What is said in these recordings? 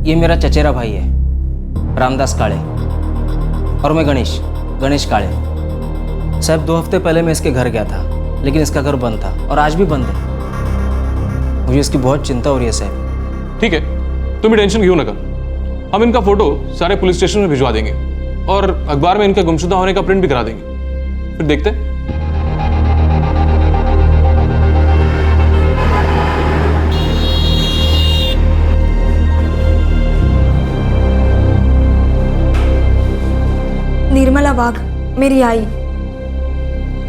ये मेरा चचेरा भाई है रामदास काळे और मैं गणेश काळे। साहब 2 हफ्ते पहले मैं इसके घर गया था, लेकिन इसका घर बंद था और आज भी बंद है। मुझे इसकी बहुत चिंता हो रही है साहब। ठीक है, तुम्हें टेंशन क्यों नका। हम इनका फोटो सारे पुलिस स्टेशन में भिजवा देंगे और अखबार में इनके गुमशुदा होने का प्रिंट भी करा देंगे, फिर देखते हैं। निर्मला वाघ मेरी आई,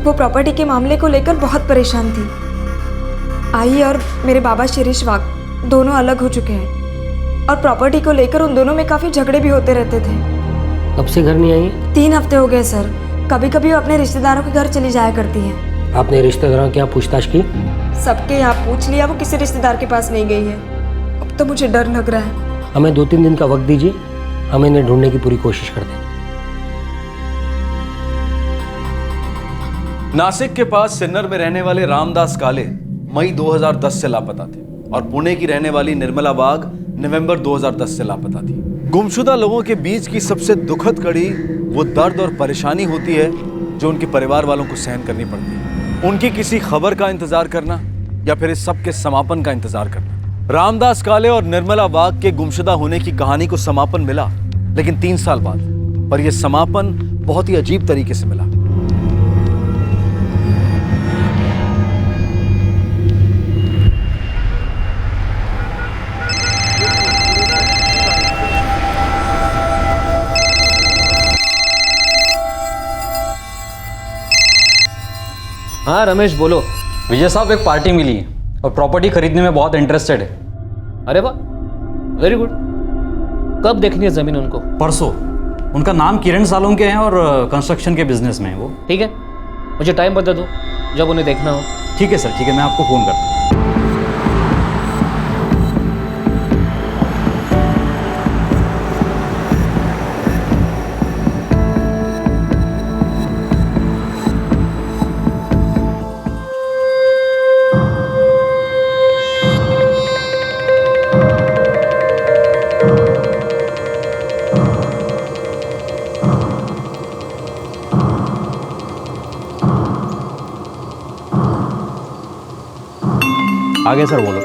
वो प्रॉपर्टी के मामले को लेकर बहुत परेशान थी। आई और मेरे बाबा शिरीष वाघ दोनों अलग हो चुके हैं और प्रॉपर्टी को लेकर उन दोनों में काफ़ी झगड़े भी होते रहते थे। कब से घर नहीं आई? 3 हफ्ते हो गए सर। कभी कभी वो अपने रिश्तेदारों के घर चली जाया करती हैं। आपने रिश्तेदारों की यहाँ पूछताछ की? सबके यहाँ पूछ लिया, वो किसी रिश्तेदार के पास नहीं गई है। अब तो मुझे डर लग रहा है। हमें 2-3 दिन का वक्त दीजिए, हम इन्हें ढूंढने की पूरी कोशिश करते हैं। नासिक के पास सिन्नर में रहने वाले रामदास काळे मई 2010 से लापता थे और पुणे की रहने वाली निर्मला वाघ नवंबर 2010 से लापता थी। गुमशुदा लोगों के बीच की सबसे दुखद कड़ी वो दर्द और परेशानी होती है जो उनके परिवार वालों को सहन करनी पड़ती है। उनकी किसी खबर का इंतजार करना या फिर इस सब के समापन का इंतजार करना। रामदास काळे और निर्मला वाघ के गुमशुदा होने की कहानी को समापन मिला, लेकिन 3 साल बाद। पर यह समापन बहुत ही अजीब तरीके से मिला। हाँ रमेश बोलो। विजय साहब, एक पार्टी मिली है और प्रॉपर्टी खरीदने में बहुत इंटरेस्टेड है। अरे वाह, वेरी गुड। कब देखनी है जमीन उनको? परसों। उनका नाम किरण सालोंके हैं और कंस्ट्रक्शन के बिजनेस में है वो। ठीक है, मुझे टाइम बता दो जब उन्हें देखना हो। ठीक है सर, ठीक है, मैं आपको फ़ोन करता हूँ। आगे सर बोलो।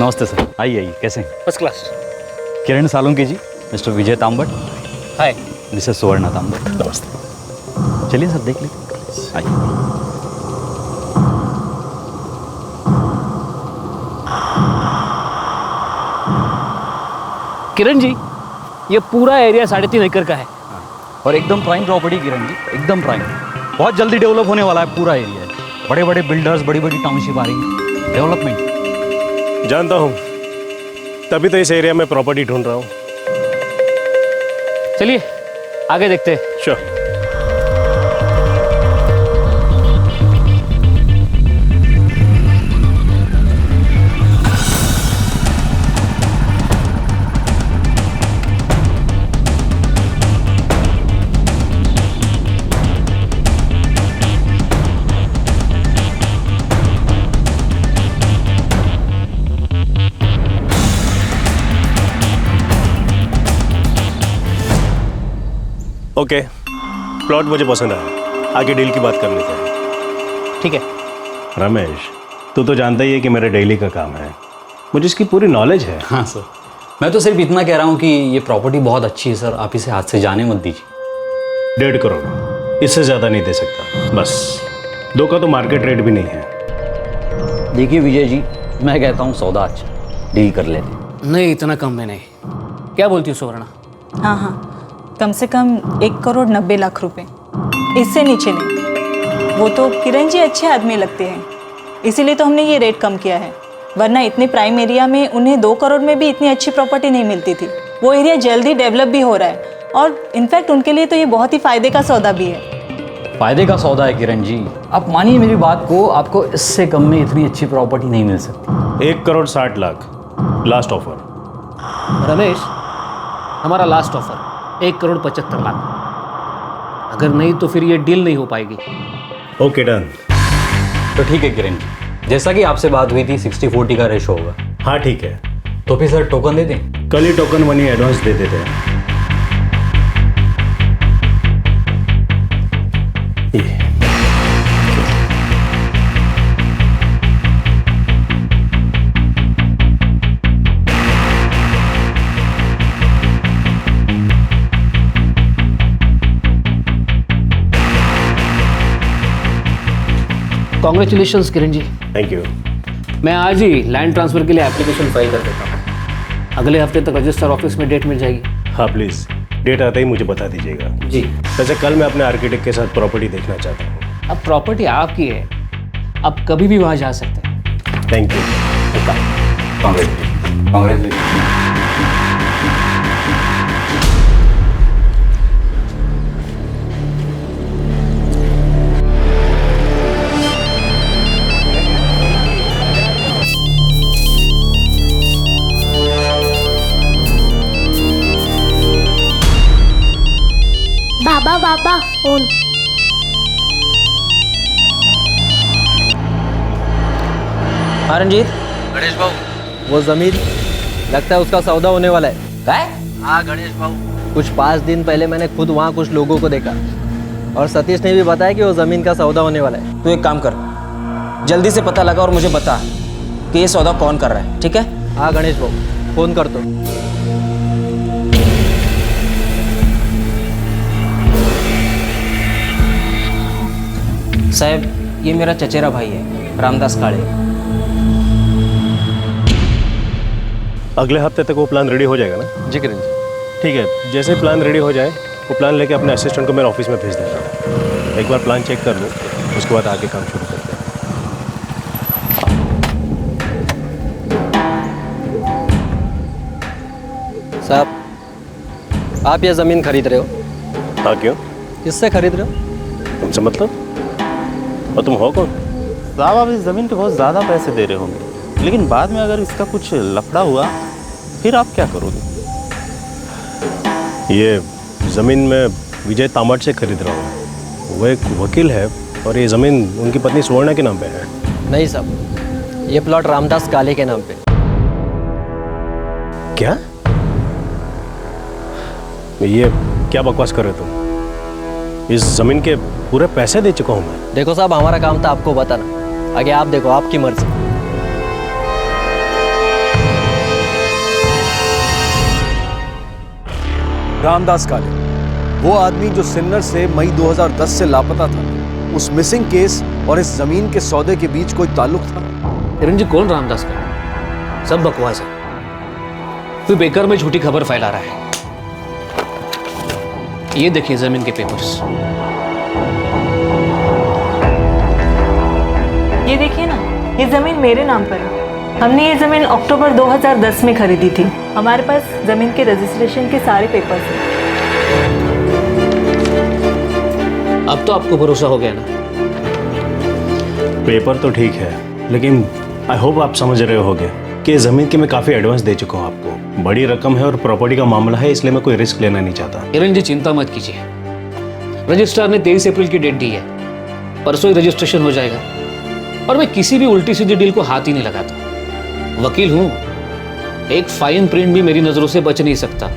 नमस्ते सर, आइए आइए, कैसे हैं? First class. Kiran Salunke ji, mister Vijay Tambat. Hi. Missus Suvarna Tambat. नमस्ते। चलिए सर, देख लीजिए, आइए। किरण जी, ये पूरा एरिया 3.5 एकड़ का है और एकदम प्राइम प्रॉपर्टी किरण जी, एकदम प्राइम। बहुत जल्दी डेवलप होने वाला है पूरा एरिया। बड़े बड़े बिल्डर्स, बड़ी बड़ी टाउनशिप आ रही है, डेवलपमेंट। जानता हूँ, तभी तो इस एरिया में प्रॉपर्टी ढूंढ रहा हूँ। चलिए आगे देखते हैं। श्योर। ओके, प्लॉट मुझे पसंद आया। आगे डील की बात कर लेते हैं। ठीक है। रमेश, तू तो जानता ही है कि मेरा डेली का काम है, मुझे इसकी पूरी नॉलेज है। हाँ सर, मैं तो सिर्फ इतना कह रहा हूँ कि ये प्रॉपर्टी बहुत अच्छी है सर, आप इसे हाथ से जाने मत दीजिए। 1.5 करोड़, इससे ज़्यादा नहीं दे सकता। बस 2 का तो मार्केट रेट भी नहीं है। देखिए विजय जी, मैं कहता हूँ सौदा अच्छा, डील कर लेते। नहीं, इतना कम में नहीं। क्या बोलती हो सुवर्णा? हाँ हाँ, कम से कम 1,90,00,000 रुपए, इससे नीचे नहीं। वो तो किरण जी अच्छे आदमी लगते हैं, इसीलिए तो हमने ये रेट कम किया है। वरना इतने प्राइम एरिया में उन्हें 2 करोड़ में भी इतनी अच्छी प्रॉपर्टी नहीं मिलती थी। वो एरिया जल्दी डेवलप भी हो रहा है और इनफैक्ट उनके लिए तो ये बहुत ही फ़ायदे का सौदा भी है। फ़ायदे का सौदा है किरण जी, आप मानिए मेरी बात को, आपको इससे कम में इतनी अच्छी प्रॉपर्टी नहीं मिल सकती। 1,60,00,000 लास्ट ऑफर। रमेश, हमारा लास्ट ऑफर 1,75,00,000। अगर नहीं तो फिर ये डील नहीं हो पाएगी। Okay done. तो ठीक है किरण जी, जैसा कि आपसे बात हुई थी 60-40 का रेशो होगा। हाँ ठीक है, तो फिर सर टोकन दे दें? कल ही टोकन मनी एडवांस दे देते हैं। ये congratulations Kiran ji. Thank you. मैं आज ही लैंड ट्रांसफ़र के लिए एप्लीकेशन फाइल कर देता हूँ। अगले हफ्ते तक रजिस्टर ऑफिस में डेट मिल जाएगी। हाँ प्लीज़, डेट आते ही मुझे बता दीजिएगा। जी। वैसे कल मैं अपने आर्किटेक्ट के साथ प्रॉपर्टी देखना चाहता हूँ। अब प्रॉपर्टी आपकी है, आप कभी भी वहाँ जा सकते हैं। Thank you. Congratulation. Baba phone. हाँ रंजीत। गणेश बाबू, वो ज़मीन लगता है उसका सौदा होने वाला है। है? हाँ गणेश बाबू, कुछ 5 दिन पहले मैंने खुद वहाँ कुछ लोगों को देखा और सतीश ने भी बताया कि वो ज़मीन का सौदा होने वाला है। तू एक काम कर, जल्दी से पता लगा और मुझे बता कि ये सौदा कौन कर रहा है, ठीक है? हाँ गणेश बाबू, फ़ोन कर दो। साहब, ये मेरा चचेरा भाई है, रामदास काळे। अगले हफ्ते तक वो प्लान रेडी हो जाएगा ना? जी किरण जी। ठीक है, जैसे प्लान रेडी हो जाए वो प्लान लेके अपने असिस्टेंट को मेरे ऑफिस में भेज देना। एक बार प्लान चेक कर लूँ, उसके बाद आगे काम शुरू करते हैं। साहब, आप ये ज़मीन खरीद रहे हो? हाँ क्यों? किससे खरीद रहे हो? तुमसे मतलब? और तुम हो कौन? साहब, आप इस ज़मीन पे बहुत ज़्यादा पैसे दे रहे होंगे, लेकिन बाद में अगर इसका कुछ लफड़ा हुआ फिर आप क्या करोगे? ये ज़मीन मैं विजय तामट से खरीद रहा हूँ। वो एक वकील है और ये ज़मीन उनकी पत्नी सुवर्णा के नाम पे है। नहीं साहब, ये प्लॉट रामदास काले के नाम पे। क्या? ये क्या बकवास कर रहे हो तुम? इस ज़मीन के पूरे पैसे दे चुका हूँ मैं। देखो साहब, हमारा काम था आपको बताना, आगे आप देखो, आपकी मर्जी। रामदास काले, वो आदमी जो सिन्नर से मई 2010 से लापता था, उस मिसिंग केस और इस जमीन के सौदे के बीच कोई ताल्लुक था? किरण जी, कौन रामदास का? सब बकवास है। तू बेकार में झूठी खबर फैला रहा है। ये देखिए जमीन के पेपर्स। ये देखिए ना, ये ज़मीन मेरे नाम पर है। हमने ये ज़मीन अक्टूबर 2010 में खरीदी थी। हमारे पास ज़मीन के रजिस्ट्रेशन के सारे पेपर्स हैं। अब तो आपको भरोसा हो गया ना? पेपर तो ठीक है, लेकिन आई होप आप समझ रहे होगे कि ज़मीन के मैं काफ़ी एडवांस दे चुका हूँ आपको। बड़ी रकम है और प्रॉपर्टी का मामला है, इसलिए मैं कोई रिस्क लेना नहीं चाहता। किरण जी, चिंता मत कीजिए। रजिस्ट्रार ने 23 अप्रैल की डेट दी है, परसों ही रजिस्ट्रेशन हो जाएगा। और मैं किसी भी उल्टी सीधी डील को हाथ ही नहीं लगाता। वकील हूं, एक फाइन प्रिंट भी मेरी नजरों से बच नहीं सकता।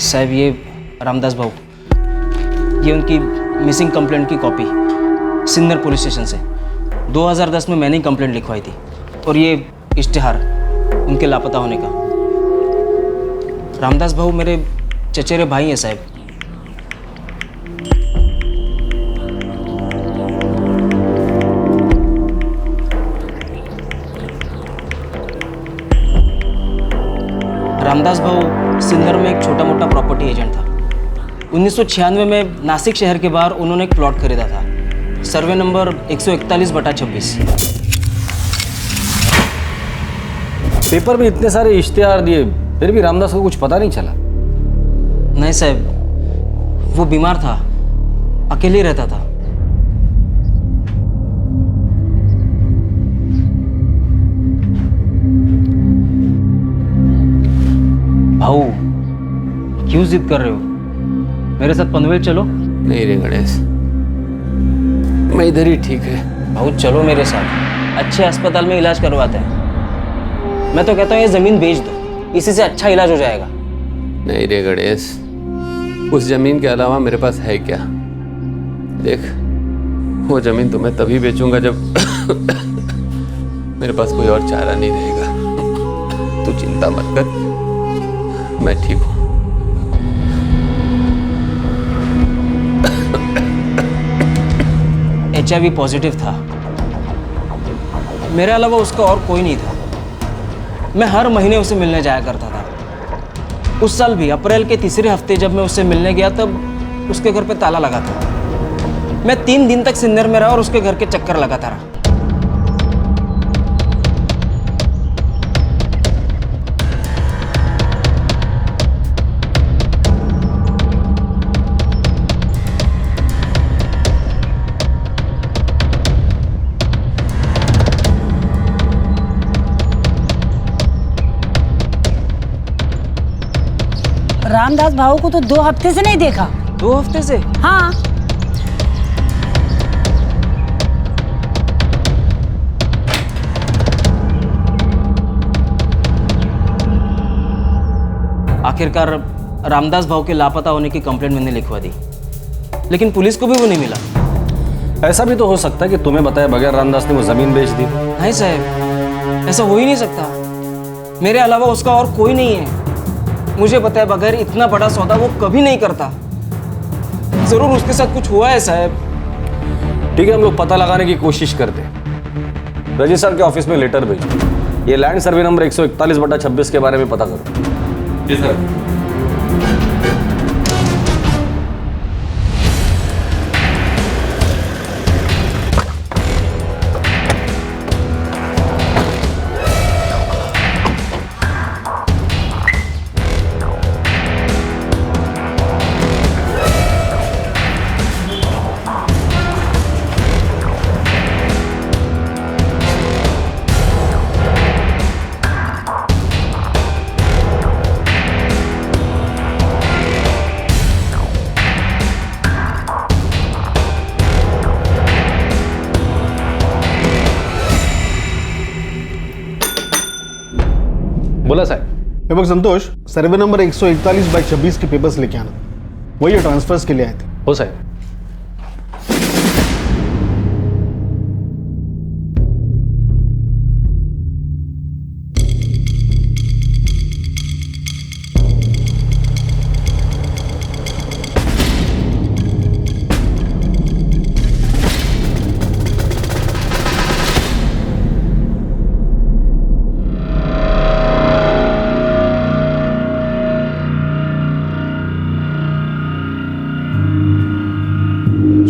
साहब, ये रामदास भाऊ, ये उनकी मिसिंग कंप्लेंट की कॉपी सिन्नर पुलिस स्टेशन से 2010 में मैंने ही कंप्लेंट लिखवाई थी। और ये इश्तिहार उनके लापता होने का। रामदास भाऊ मेरे चचेरे भाई हैं साहब। रामदास भाऊ सिन्नर में एक छोटा मोटा प्रॉपर्टी एजेंट था। 1996 में नासिक शहर के बाहर उन्होंने एक प्लॉट खरीदा था, सर्वे नंबर 141/26। पेपर में इतने सारे इश्तिहार दिए, फिर भी रामदास को कुछ पता नहीं चला? नहीं साहब, वो बीमार था, अकेले रहता था। भाऊ क्यों जिद कर रहे हो? मेरे साथ पनवेल चलो। नहीं रे गणेश, मैं इधर ही ठीक है। भाऊ चलो मेरे साथ, अच्छे अस्पताल में इलाज करवाते हैं। मैं तो कहता हूँ ये ज़मीन बेच दो, इसी से अच्छा इलाज हो जाएगा। नहीं रे गणेश, उस जमीन के अलावा मेरे पास है क्या? देख, वो जमीन तो मैं तभी बेचूंगा जब मेरे पास कोई और चारा नहीं रहेगा। तू चिंता मत कर, मैं ठीक हूं। HIV पॉजिटिव था, मेरे अलावा उसका और कोई नहीं था। मैं हर महीने उसे मिलने जाया करता था। उस साल भी अप्रैल के तीसरे हफ्ते जब मैं उससे मिलने गया तब उसके घर पे ताला लगा था। मैं 3 दिन तक सिन्नर में रहा और उसके घर के चक्कर लगाता रहा। रामदास भाऊ को तो 2 हफ्ते से नहीं देखा। 2 हफ्ते से? हाँ। आखिरकार रामदास भाऊ के लापता होने की कंप्लेंट मैंने लिखवा दी, लेकिन पुलिस को भी वो नहीं मिला। ऐसा भी तो हो सकता है कि तुम्हें बताए बगैर रामदास ने वो जमीन बेच दी। नहीं साहब, ऐसा हो ही नहीं सकता। मेरे अलावा उसका और कोई नहीं है। मुझे बताए बगैर इतना बड़ा सौदा वो कभी नहीं करता। जरूर उसके साथ कुछ हुआ है साहब। ठीक है, हम लोग पता लगाने की कोशिश करते हैं। रजिस्ट्रार के ऑफिस में लेटर भेजो। ये लैंड सर्वे नंबर 141/26 के बारे में पता करो। जी सर। बोला साहब। ये बघ संतोष, सर्वे नंबर 141/26 के पेपर्स लेके आना। वही ट्रांसफर्स के लिए आए थे। हो साहब।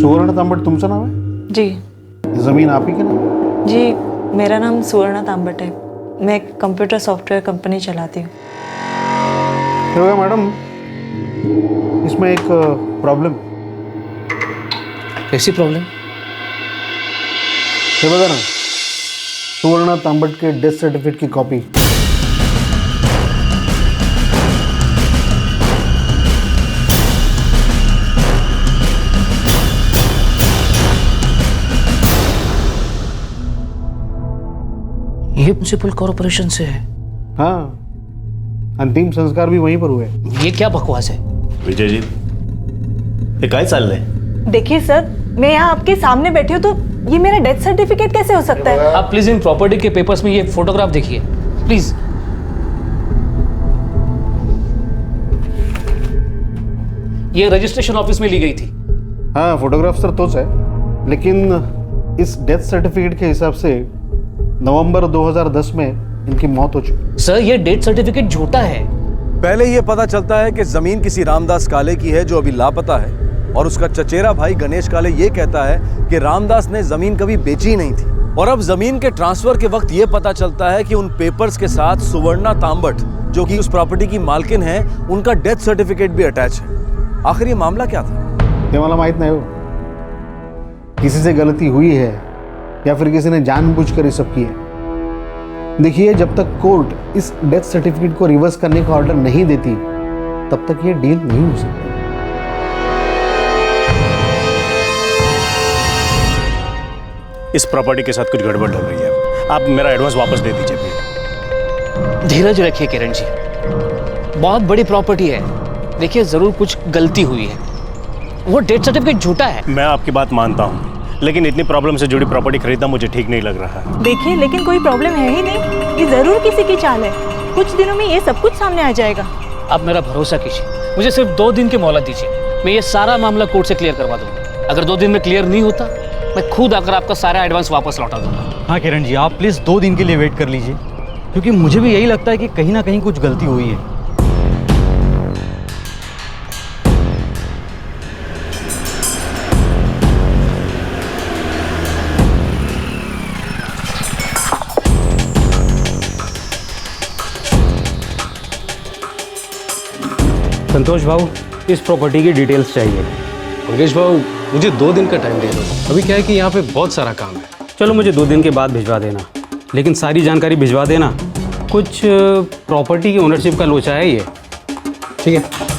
सुवर्ण तांबट तुमचं नाव आहे? जी जमीन आप ही के नाम? जी, मेरा नाम सुवर्णा तांबट है। मैं एक कंप्यूटर सॉफ्टवेयर कंपनी चलाती हूँ। तो मैडम, इसमें एक प्रॉब्लम। कैसी प्रॉब्लम? हे बघा ना, सुवर्ण तांबट के डेथ सर्टिफिकेट की कॉपी। ये म्युनिसिपल कॉर्पोरेशन से है। हाँ, अंतिम संस्कार भी वहीं पर हुए। ये क्या बकवास है? विजय जी, ये काय चाललंय? देखिए सर, मैं यहाँ आपके सामने बैठी हूँ तो ये मेरा डेथ सर्टिफिकेट कैसे हो सकता है? आप प्लीज इन प्रॉपर्टी के पेपर्स में ये फोटोग्राफ देखिए प्लीज। ये रजिस्ट्रेशन ऑफिस में ली गई थी। हाँ, फोटोग्राफ सर तोच है, लेकिन इस डेथ सर्टिफिकेट के हिसाब से नवंबर 2010 में इनकी मौत हो चुकी। सर, ये डेथ सर्टिफिकेट झूठा है। पहले ये पता चलता है कि जमीन किसी रामदास काले की है जो अभी लापता है, और उसका चचेरा भाई गणेश काले ये कहता है कि रामदास ने जमीन कभी बेची नहीं थी। और अब जमीन के ट्रांसफर के वक्त ये पता चलता है कि उन पेपर्स के साथ सुवर्णा तांबट, जो कि उस प्रॉपर्टी की मालकिन है, उनका डेथ सर्टिफिकेट भी अटैच है। आखिर ये मामला क्या था? ये मला माहित नहीं हो। किसी से गलती हुई है या फिर किसी ने जानबूझकर ये सब किया है। देखिए, जब तक कोर्ट इस डेथ सर्टिफिकेट को रिवर्स करने का ऑर्डर नहीं देती तब तक ये डील नहीं हो सकती। इस प्रॉपर्टी के साथ कुछ गड़बड़ लग रही है। आप मेरा एडवांस वापस दे दीजिए प्लीज। धीरज रखिए किरण जी, बहुत बड़ी प्रॉपर्टी है, देखिए जरूर कुछ गलती हुई है, वो डेथ सर्टिफिकेट झूठा है। मैं आपकी बात मानता हूँ, लेकिन इतनी प्रॉब्लम से जुड़ी प्रॉपर्टी खरीदना मुझे ठीक नहीं लग रहा है। देखिए, लेकिन कोई प्रॉब्लम है ही नहीं, ये जरूर किसी की चाल है। कुछ दिनों में ये सब कुछ सामने आ जाएगा। आप मेरा भरोसा कीजिए, मुझे सिर्फ 2 दिन की मोहलत दीजिए, मैं ये सारा मामला कोर्ट से क्लियर करवा दूंगा। अगर 2 दिन में क्लियर नहीं होता, मैं खुद आकर आपका सारा एडवांस वापस लौटा दूंगा। हाँ किरण जी, आप प्लीज़ 2 दिन के लिए वेट कर लीजिए, क्योंकि मुझे भी यही लगता है कि कहीं ना कहीं कुछ गलती हुई है। संतोष भाऊ, इस प्रॉपर्टी की डिटेल्स चाहिए। मंगेश भाऊ, मुझे 2 दिन का टाइम दे दो। अभी क्या है कि यहाँ पे बहुत सारा काम है। चलो मुझे 2 दिन के बाद भिजवा देना, लेकिन सारी जानकारी भिजवा देना। कुछ प्रॉपर्टी की ओनरशिप का लोचा है ये। ठीक है।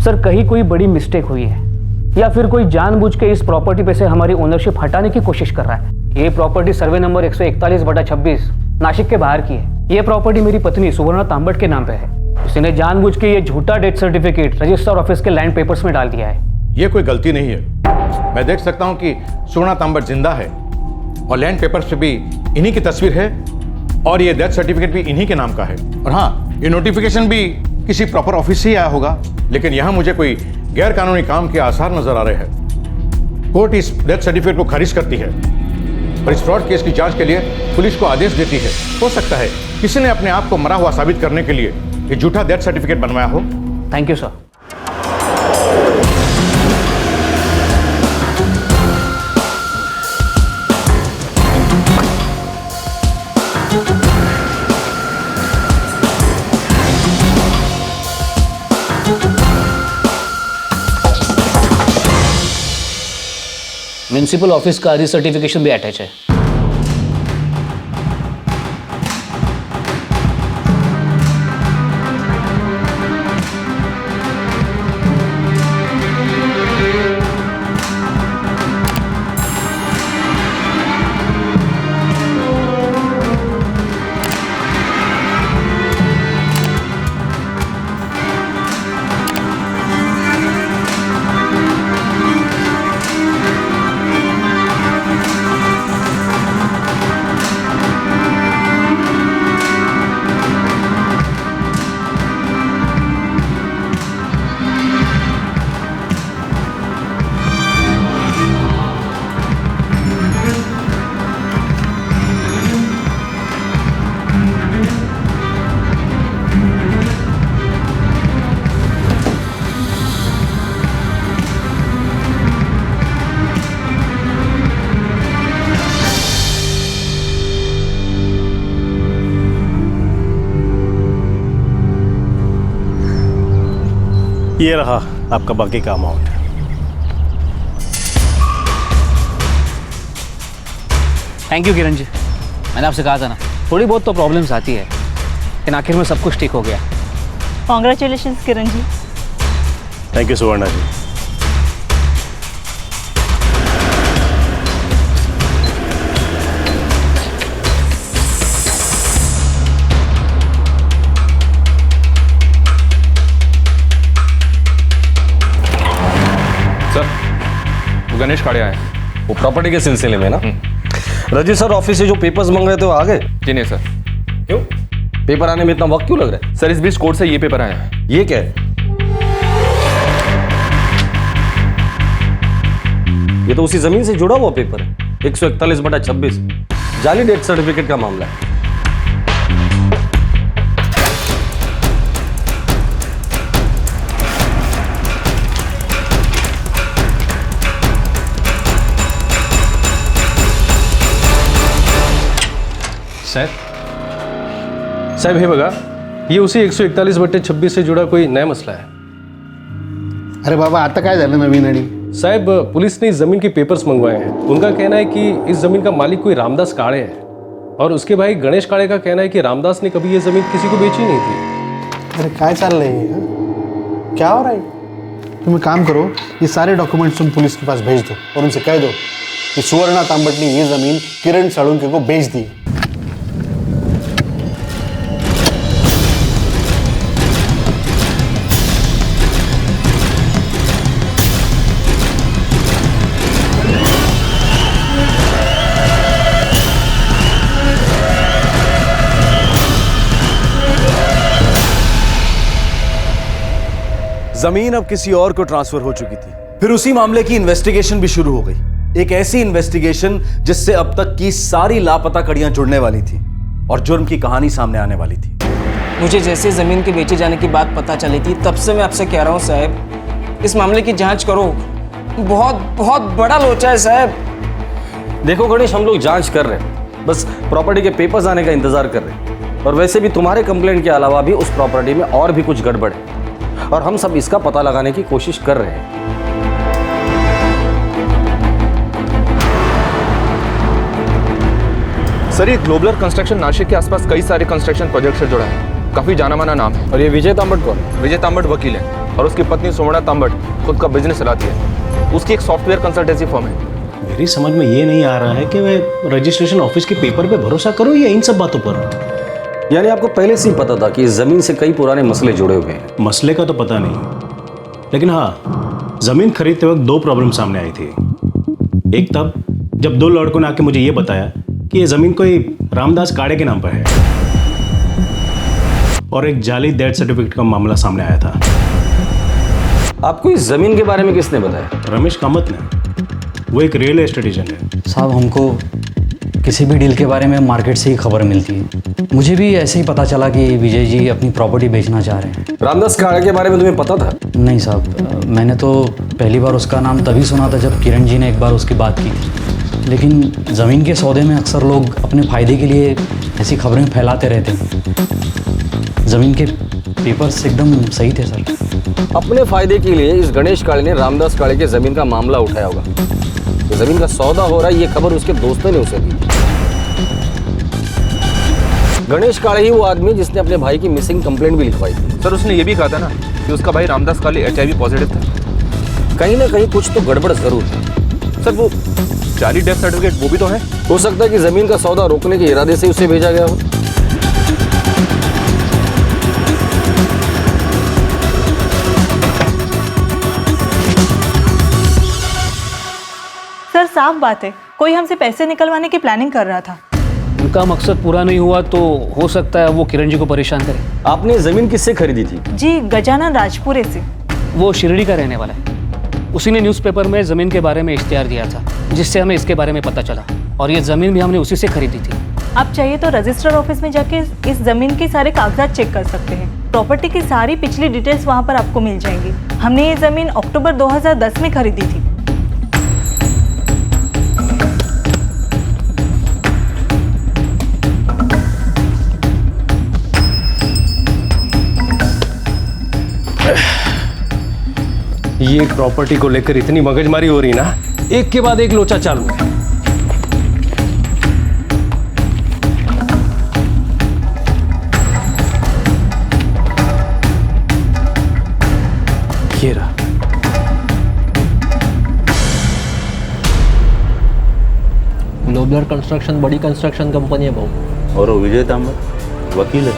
सर, कहीं कोई बड़ी मिस्टेक हुई है या फिर कोई जानबूझ के इस प्रॉपर्टी पे से हमारी ओनरशिप हटाने की कोशिश कर रहा है। ये प्रॉपर्टी सर्वे नंबर 141/26 नासिक के बाहर की है। ये प्रॉपर्टी मेरी पत्नी सुवर्णा तांबट के नाम पे है। उसने जानबूझ के ये झूठा डेथ सर्टिफिकेट रजिस्टर ऑफिस के लैंड पेपर्स में डाल दिया है। ये कोई गलती नहीं है। मैं देख सकता हूँ कि सुवर्णा तांबट जिंदा है और लैंड पेपर्स पे भी इन्हीं की तस्वीर है और ये डेथ सर्टिफिकेट भी इन्हीं के नाम का है। और हाँ, ये नोटिफिकेशन भी किसी प्रॉपर ऑफिस से ही आया होगा, लेकिन यहाँ मुझे कोई गैर कानूनी काम के आसार नजर आ रहे हैं। कोर्ट इस डेथ सर्टिफिकेट को खारिज करती है और इस फ्रॉड केस की जांच के लिए पुलिस को आदेश देती है। हो सकता है किसी ने अपने आप को मरा हुआ साबित करने के लिए ये झूठा डेथ सर्टिफिकेट बनवाया हो। Thank you sir. Municipal office का सर्टिफिकेशन भी अटैच है। ये रहा आपका बाकी का amount. Thank you Kiran ji, मैंने आपसे कहा था ना, थोड़ी बहुत तो प्रॉब्लम्स आती है, लेकिन आखिर में सब कुछ ठीक हो गया। Congratulations Kiran ji. Thank you Suvarna ji. Ganesh Kade आए हैं। वो प्रॉपर्टी के सिलसिले में ना? रजिस्टर ऑफिस से जो पेपर्स मांग रहे थे वो आ गए? जी नहीं सर। क्यों? पेपर आने में इतना वक्त क्यों लग रहा है? सर, इस बीच कोर्ट से ये पेपर आया है। ये क्या है? ये तो उसी जमीन से जुड़ा हुआ पेपर है। 141/26 जाली डेथ सर्टिफिकेट का मामला है। साहेब हे बघा, ये उसी 141/26 से जुड़ा कोई नया मसला है। अरे बाबा आता काय झालं नवीन आणि? साहब, पुलिस ने इस जमीन के पेपर्स मंगवाए हैं। उनका कहना है कि इस जमीन का मालिक कोई रामदास काळे है और उसके भाई गणेश काळे का कहना है कि रामदास ने कभी ये जमीन किसी को बेची नहीं थी। अरे काय चाललंय हे, हाँ? क्या हो रहा है? तुम एक काम करो, ये सारे डॉक्यूमेंट्स तुम पुलिस के पास भेज दो और उनसे कह दो कि सुवर्णा तांबट ने ये जमीन किरण साळुंके को बेच दी। जमीन अब किसी और को ट्रांसफर हो चुकी थी। फिर उसी मामले की इन्वेस्टिगेशन भी शुरू हो गई। एक ऐसी इन्वेस्टिगेशन जिससे अब तक की सारी लापता कड़ियां जुड़ने वाली थी और जुर्म की कहानी सामने आने वाली थी। मुझे जैसे ज़मीन के बेचे जाने की बात पता चली थी तब से मैं आपसे कह रहा हूँ साहब, इस मामले की जांच करो। बहुत बहुत बड़ा लोचा है साहब। देखो गणेश, हम लोग जांच कर रहे हैं, बस प्रॉपर्टी के पेपर्स आने का इंतजार कर रहे हैं। और वैसे भी तुम्हारे कंप्लेंट के अलावा भी उस प्रॉपर्टी में और भी कुछ गड़बड़ है और हम सब इसका पता लगाने की कोशिश कर रहे हैं। सर, ये ग्लोबलर कंस्ट्रक्शन नासिक के आसपास कई सारे कंस्ट्रक्शन प्रोजेक्ट से जुड़ा है। काफी जाना माना नाम है। और ये विजय तांबट कौन? विजय तांबट वकील है और उसकी पत्नी सुवर्णा तांबट खुद का बिजनेस चलाती है। उसकी एक सॉफ्टवेयर कंसल्टेंसी फर्म है। मेरी समझ में ये नहीं आ रहा है कि मैं रजिस्ट्रेशन ऑफिस के पेपर पे भरोसा करूं या इन सब बातों पर। यानी आपको पहले से ही पता था कि इस जमीन से कई पुराने मसले जुड़े हुए हैं? मसले का तो पता नहीं, लेकिन हाँ, जमीन खरीदते वक्त दो प्रॉब्लम सामने आई थी। एक तब जब दो लड़कों ने आके मुझे ये बताया कि ये जमीन कोई रामदास काळे के नाम पर है, और एक जाली डेथ सर्टिफिकेट का मामला सामने आया था। आपको इस जमीन के बारे में किसने बताया? रमेश कामत ने। वो एक रियल एस्टेट एजेंट है। साहब, हमको किसी भी डील के बारे में मार्केट से ही खबर मिलती है। मुझे भी ऐसे ही पता चला कि विजय जी अपनी प्रॉपर्टी बेचना चाह रहे हैं। रामदास काळे के बारे में तुम्हें पता था? नहीं साहब, मैंने तो पहली बार उसका नाम तभी सुना था जब किरण जी ने एक बार उसकी बात की थी। लेकिन ज़मीन के सौदे में अक्सर लोग अपने फ़ायदे के लिए ऐसी खबरें फैलाते रहते हैं। ज़मीन के पेपर्स एकदम सही थे सर। अपने फायदे के लिए इस गणेश काळे ने रामदास काळे के जमीन का मामला उठाया होगा। तो जमीन का सौदा हो रहा है, ये खबर उसके दोस्तों ने उसे दी। गणेश काळे ही वो आदमी जिसने अपने भाई की मिसिंग कंप्लेंट भी लिखवाई थी। सर, उसने ये भी कहा था ना कि उसका भाई रामदास काळे HIV पॉजिटिव था। कहीं ना कहीं कुछ तो गड़बड़ जरूर था। सर, वो जाली डेथ सर्टिफिकेट वो भी तो है। हो सकता है कि जमीन का सौदा रोकने के इरादे से उसे भेजा गया हो। सर, साफ बात है कोई हमसे पैसे निकलवाने की प्लानिंग कर रहा था। उनका मकसद पूरा नहीं हुआ तो हो सकता है वो किरण जी को परेशान करे। आपने जमीन किससे खरीदी थी? जी, गजानन राजपुरे से। वो शिरडी का रहने वाला है। उसी ने न्यूज़पेपर में ज़मीन के बारे में इश्तिहार दिया था, जिससे हमें इसके बारे में पता चला, और ये ज़मीन भी हमने उसी से खरीदी थी। आप चाहिए तो रजिस्टर ऑफिस में जाके इस ज़मीन के सारे कागजात चेक कर सकते हैं। प्रॉपर्टी की सारी पिछली डिटेल्स वहाँ पर आपको मिल जाएंगी। हमने ये ज़मीन अक्टूबर 2010 में खरीदी थी। ये प्रॉपर्टी को लेकर इतनी मगजमारी हो रही ना, एक के बाद एक लोचा चालू है। ये रहा। ग्लोबलर कंस्ट्रक्शन बड़ी कंस्ट्रक्शन कंपनी है भाऊ। और वो विजय तांबट वकील है।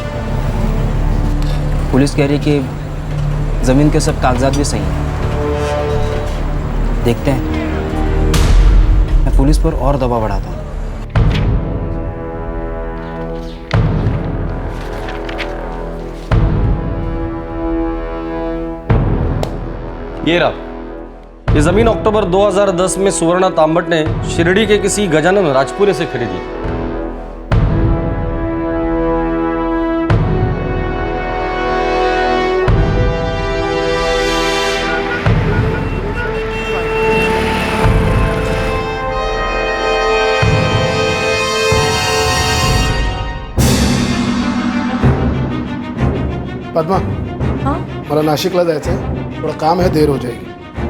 पुलिस कह रही है कि ज़मीन के सब कागजात भी सही हैं। देखते हैं, मैं पुलिस पर और दबाव बढ़ाता हूँ। ये रहा। ये जमीन अक्टूबर 2010 में सुवर्णा तांबट ने शिरडी के किसी गजानन राजपुरे से खरीदी। पद्मा, हाँ मला नाशिकला जायचं आहे, थोड़ा काम है, देर हो जाएगी.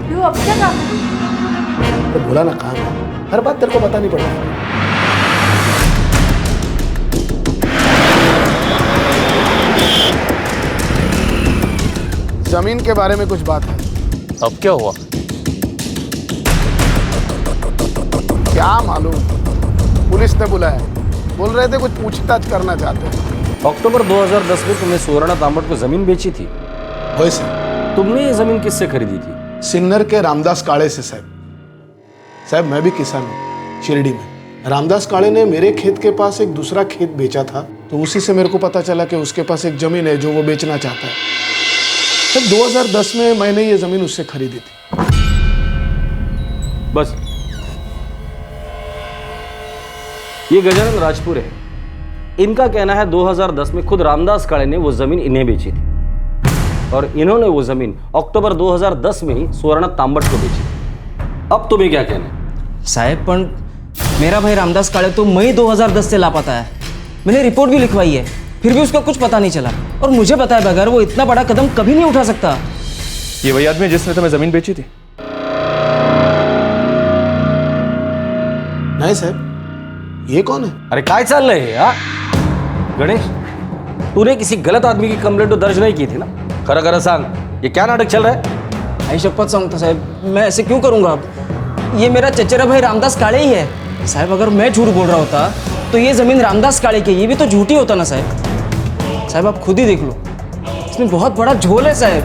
क्यों, अब क्या काम है? तो बोला ना काम है, हर बात तेरे को बतानी पड़ेगी. जमीन के बारे में कुछ बात है. अब क्या हुआ? क्या मालूम, पुलिस ने बुलाया, बोल रहे थे कुछ पूछताछ करना चाहते हैं. अक्टूबर 2010 में तुमने सुवर्णा तांबट को जमीन बेची थी. वैसे तुमने ये जमीन किससे खरीदी थी? सिन्नर के रामदास काळे से साहब. साहब मैं भी किसान हूँ शिरडी में. रामदास काळे ने मेरे खेत के पास एक दूसरा खेत बेचा था, तो उसी से मेरे को पता चला कि उसके पास एक जमीन है जो वो बेचना चाहता है. तब 2010 में मैंने ये जमीन उससे खरीदी थी. बस ये गजानन राजपुर है. इनका कहना है 2010 में खुद रामदास काळे ने वो जमीन इन्हें बेची थी और इन्होंने वो जमीन अक्टूबर 2010 में ही सुवर्णा तांबट को बेची. अब तुम्हें क्या कहना है? साहब पण मेरा भाई रामदास काळे तो मई 2010 से लापता है. मैंने रिपोर्ट भी लिखवाई है, फिर भी उसका कुछ पता नहीं चला. और मुझे बताए बगैर वो इतना बड़ा कदम कभी नहीं उठा सकता. ये वही आदमी है जिसने तुम्हें जमीन बेची थी? नहीं साहब, ये कौन है? अरे काय चाल रहे है गणेश? तूने किसी गलत आदमी की कंप्लेंट तो दर्ज नहीं की थी ना? खरा खरा सांग, ये क्या नाटक चल रहा है? आई शपथ सांगता साहब, मैं ऐसे क्यों करूंगा. अब ये मेरा चचेरा भाई रामदास काळे ही है. साहब अगर मैं झूठ बोल रहा होता तो ये जमीन रामदास काळे की, ये भी तो झूठी होता ना साहब. साहब आप खुद ही देख लो, इसमें बहुत बड़ा झोल है साहब.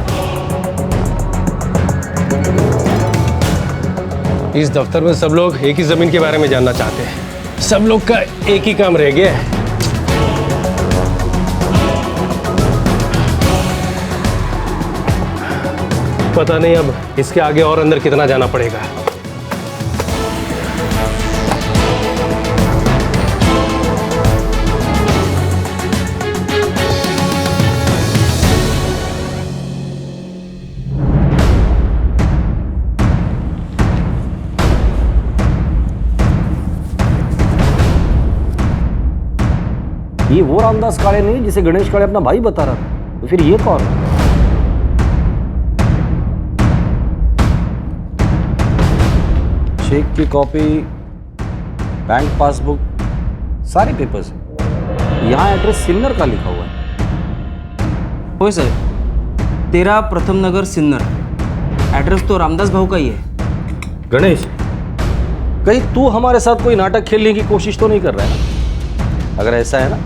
इस दफ्तर में सब लोग एक ही जमीन के बारे में जानना चाहते हैं. सब लोग का एक ही काम रह गया है. पता नहीं अब इसके आगे और अंदर कितना जाना पड़ेगा. ये वो रामदास काळे नहीं जिसे गणेश काळे अपना भाई बता रहा था. तो फिर ये कौन है? चेक की कॉपी, बैंक पासबुक, सारे पेपर्स हैं. यहाँ एड्रेस सिन्नर का लिखा हुआ है. होय साहब, 13 प्रथम नगर सिन्नर. एड्रेस तो रामदास भाऊ का ही है. गणेश, कहीं तू हमारे साथ कोई नाटक खेलने की कोशिश तो नहीं कर रहा है ना? अगर ऐसा है ना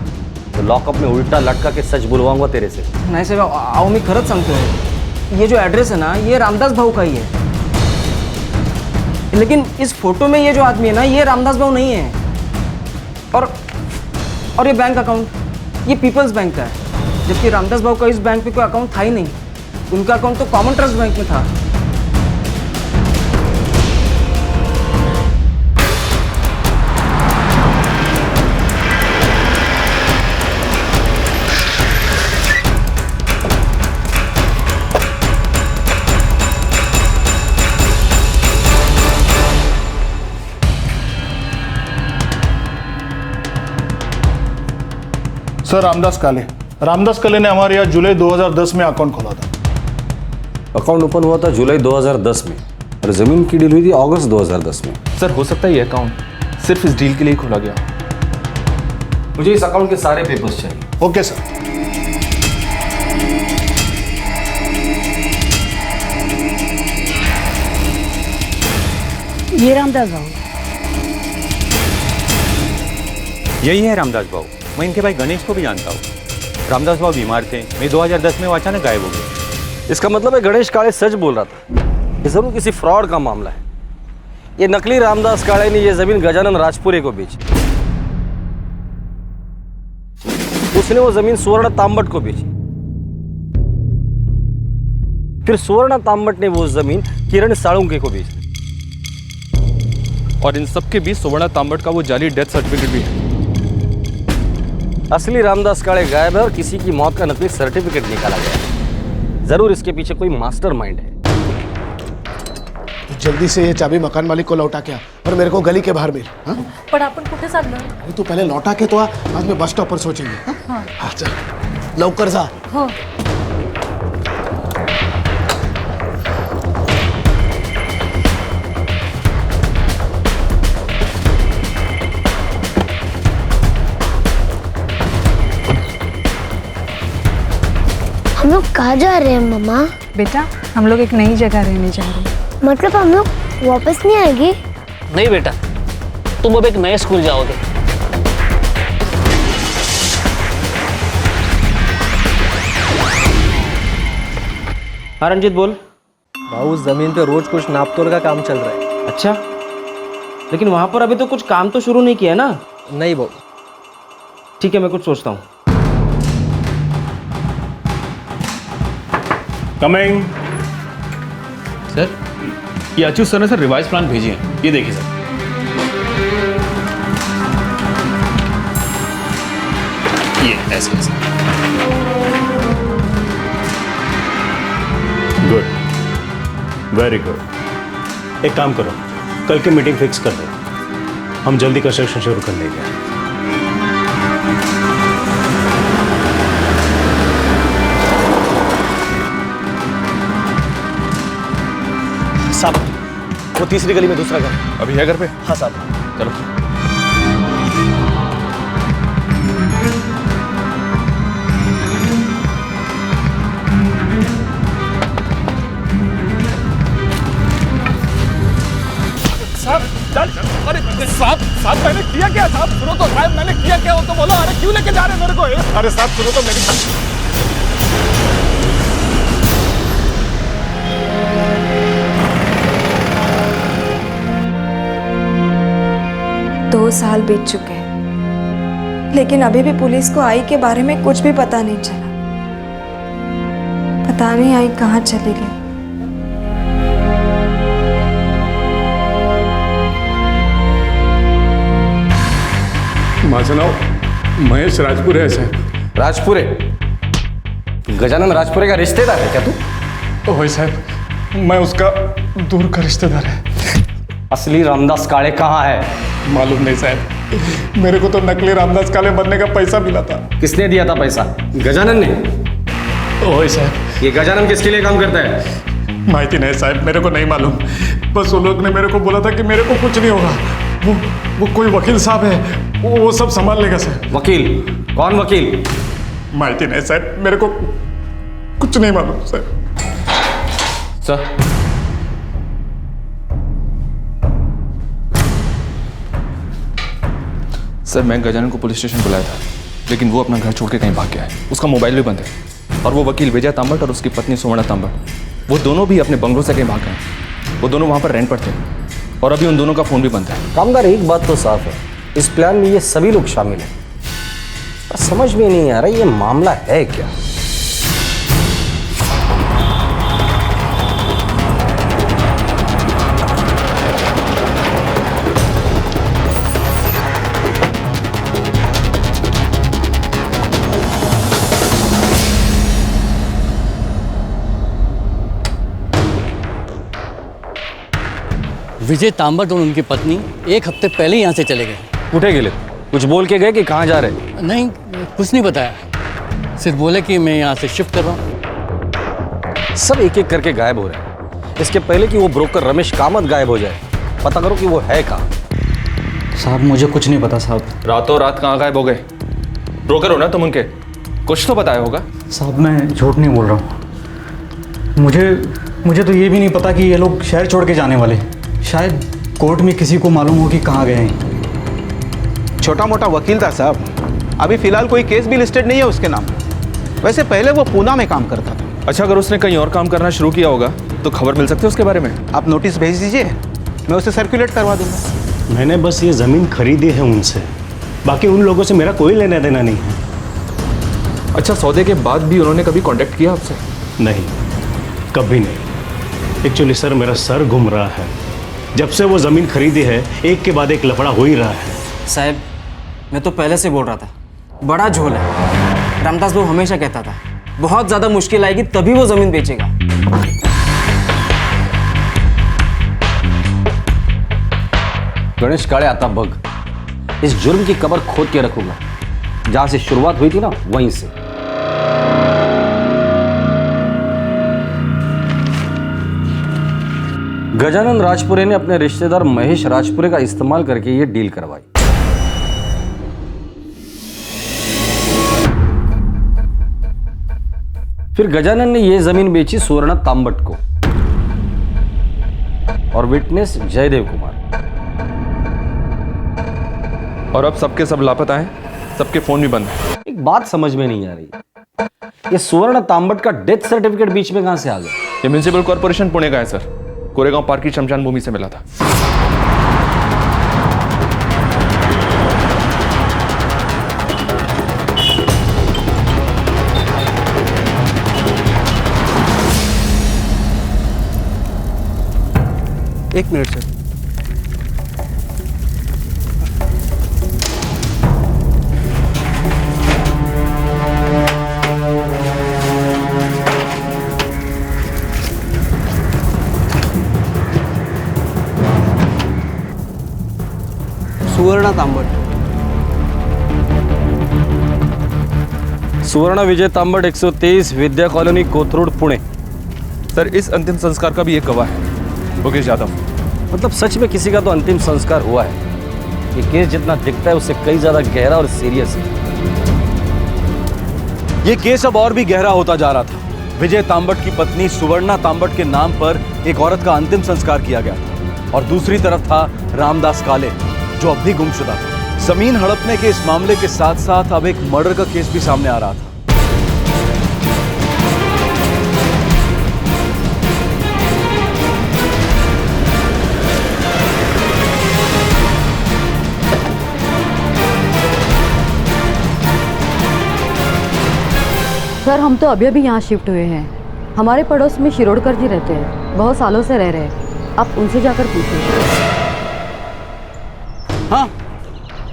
तो लॉकअप में उल्टा लटका के सच बुलवाऊंगा तेरे से. नाही साहेब, अहो मी खरंच सांगतोय, ये जो एड्रेस है ना ये रामदास भाऊ का ही है. लेकिन इस फोटो में ये जो आदमी है ना ये रामदास भाऊ नहीं है. और ये बैंक अकाउंट ये पीपल्स बैंक का है, जबकि रामदास भाऊ का इस बैंक पे कोई अकाउंट था ही नहीं. उनका अकाउंट तो कॉमन ट्रस्ट बैंक में था. सर रामदास काले ने हमारे यहाँ जुलाई 2010 में अकाउंट खोला था. अकाउंट ओपन हुआ था जुलाई 2010 में और जमीन की डील हुई थी अगस्त 2010 में. सर हो सकता है ये अकाउंट सिर्फ इस डील के लिए खोला गया. मुझे इस अकाउंट के सारे पेपर्स चाहिए. Okay sir. ये रामदास भाऊ. यही है रामदास भाऊ. मैं इनके भाई गणेश को भी जानता हूँ. रामदास भाऊ बीमार थे, मई 2010 में वो अचानक गायब हो गए. इसका मतलब है गणेश काळे सच बोल रहा था. ये जरूर किसी फ्रॉड का मामला है. ये नकली रामदास काळे ने ये जमीन गजानन राजपुरे को बेची. उसने वो जमीन सुवर्णा तांबट को बेची. फिर सुवर्णा तांबट ने वो जमीन किरण साळुंके को बेची. और इन सब के बीच सुवर्णा तांबट का वो जाली डेथ सर्टिफिकेट भी है. असली रामदास काळे गायब है और किसी की मौत का नकली सर्टिफिकेट निकाला गया. जरूर इसके पीछे कोई मास्टरमाइंड है. जल्दी से ये चाबी मकान मालिक को लौटा के आ और मेरे को गली के बाहर मिल. हाँ? पण आपण कुठे चाललो? अरे तू पहले लौटा के तो आ, आज मैं बस स्टॉप पर सोचेंगे. हाँ? हाँ चल लवकर जा. हो. हम लोग कहाँ जा रहे हैं मम्मा? बेटा हम लोग एक नई जगह रहने जा रहे हैं। मतलब हम लोग वापस नहीं आएंगे? नहीं बेटा, तुम अब एक नए स्कूल जाओगे। हाँ रंजीत बोल। भाऊ जमीन पे रोज कुछ नाप तोल का काम चल रहा है। अच्छा, लेकिन वहां पर अभी तो कुछ काम तो शुरू नहीं किया है ना? नहीं भाऊ। ठीक है, मैं कुछ सोचता हूँ। कमिंग। सर, ये अच्युत सर ने सर रिवाइज प्लान भेजे हैं, ये देखिए सर। ये ऐसे ऐसे। Good, very good. एक काम करो, कल की मीटिंग फिक्स कर दो, हम जल्दी कंस्ट्रक्शन शुरू कर लेंगे। साहब, वो तीसरी गली में दूसरा घर अभी है घर पे? हाँ साहब। चलो। अरे साहब मैंने किया क्या? साहब सुनो तो, साहब मैंने किया क्या वो तो बोलो। अरे क्यों लेके जा रहे हैं मेरे को? अरे साहब सुनो तो मेरी। 2 साल बीत चुके हैं, लेकिन अभी भी पुलिस को आई के बारे में कुछ भी पता नहीं चला। पता नहीं आई कहाँ चली गई। माझं नाव महेश राजपुरे है साहब। राजपुरे? गजानन राजपुरे का रिश्तेदार है क्या तू? ओह साहब, मैं उसका दूर का रिश्तेदार है। असली रामदास काळे कहाँ है? मालूम नहीं साहब, मेरे को तो नकली रामदास काळे बनने का पैसा मिला था। किसने दिया था पैसा? गजानन ने? ओह साहब, ये गजानन किसके लिए काम करता है? माहिती नहीं साहब, मेरे को नहीं मालूम। बस वो लोग ने मेरे को बोला था कि मेरे को कुछ नहीं होगा। वो कोई वकील साहब है, वो सब संभाल लेगा सर। वकील? कौन वकील? माहिती नहीं साहब, मेरे को कुछ नहीं मालूम सर। सर, सर मैं गजानन को पुलिस स्टेशन बुलाया था, लेकिन वो अपना घर छोड़ के कहीं भाग गया है। उसका मोबाइल भी बंद है, और वो वकील विजय तांबट और उसकी पत्नी सुवर्णा तांबट, वो दोनों भी अपने बंगलों से कहीं भाग गए। वो दोनों वहाँ पर रेंट पर थे, और अभी उन दोनों का फ़ोन भी बंद है। कामगार, एक बात तो साफ है, इस प्लान में ये सभी लोग शामिल हैं। पर समझ में नहीं आ रहा ये मामला है क्या। विजय तांबट और उनकी पत्नी 1 हफ्ते पहले ही यहाँ से चले गए। उठे गेले? कुछ बोल के गए कि कहाँ जा रहे? नहीं, कुछ नहीं बताया, सिर्फ बोले कि मैं यहाँ से शिफ्ट कर रहा हूँ। सब एक एक करके गायब हो रहे हैं। इसके पहले कि वो ब्रोकर रमेश कामत गायब हो जाए, पता करो कि वो है कहाँ। साहब मुझे कुछ नहीं पता साहब। रातों रात कहाँ गायब हो गए? ब्रोकर हो ना तुम उनके, कुछ तो बताया होगा। साहब मैं झूठ नहीं बोल रहा हूँ। मुझे तो ये भी नहीं पता कि ये लोग शहर छोड़ के जाने वाले। शायद कोर्ट में किसी को मालूम हो कि कहाँ गए हैं। छोटा मोटा वकील था साहब, अभी फिलहाल कोई केस भी लिस्टेड नहीं है उसके नाम। वैसे पहले वो पूना में काम करता था। अच्छा, अगर उसने कहीं और काम करना शुरू किया होगा तो खबर मिल सकती है उसके बारे में? आप नोटिस भेज दीजिए, मैं उसे सर्कुलेट करवा दूंगा। मैंने बस ये ज़मीन खरीदी है उनसे, बाकी उन लोगों से मेरा कोई लेना देना नहीं है। अच्छा, सौदे के बाद भी उन्होंने कभी कांटेक्ट किया आपसे? नहीं, कभी नहीं। एक्चुअली सर, मेरा सर घूम रहा है। जब से वो ज़मीन खरीदी है, एक के बाद एक लफड़ा हो ही रहा है। साहब, मैं तो पहले से बोल रहा था, बड़ा झोल है। रामदास बाबू हमेशा कहता था बहुत ज़्यादा मुश्किल आएगी तभी वो ज़मीन बेचेगा। गणेश काळे आता बग, इस जुर्म की कबर खोद के रखूंगा। जहां से शुरुआत हुई थी ना, वहीं से। गजानन राजपुरे ने अपने रिश्तेदार महेश राजपुरे का इस्तेमाल करके ये डील करवाई। फिर गजानन ने ये जमीन बेची सुवर्ण तांबट को और विटनेस जयदेव कुमार। और अब सबके सब लापता हैं, सबके फोन भी बंद हैं। एक बात समझ में नहीं आ रही, ये सुवर्ण तांबट का डेथ सर्टिफिकेट बीच में कहां से आ गया? ये म्युनिसिपल कॉर्पोरेशन पुणे का है सर, कोरेगांव पार्क की शमशान भूमि से मिला था। एक मिनट सर। सुवर्ण तांबट, सुवर्ण विजय तांबट 123 विद्या कॉलोनी कोथरूड पुणे। सर इस अंतिम संस्कार का भी एक गवाह है, मुकेश यादव। मतलब सच में किसी का तो अंतिम संस्कार हुआ है। ये केस जितना दिखता है उससे कई ज्यादा गहरा और सीरियस है। ये केस अब और भी गहरा होता जा रहा था। विजय तांबट की पत्नी सुवर्णा तांबट के नाम पर एक औरत का अंतिम संस्कार किया गया था और दूसरी तरफ था रामदास काले, जो अब भी गुमशुदा था। जमीन हड़पने के इस मामले के साथ साथ अब एक मर्डर का केस भी सामने आ रहा था। सर हम तो अभी अभी यहाँ शिफ्ट हुए हैं। हमारे पड़ोस में शिरोडकर जी रहते हैं, बहुत सालों से रह रहे हैं। आप उनसे जाकर पूछिए। हाँ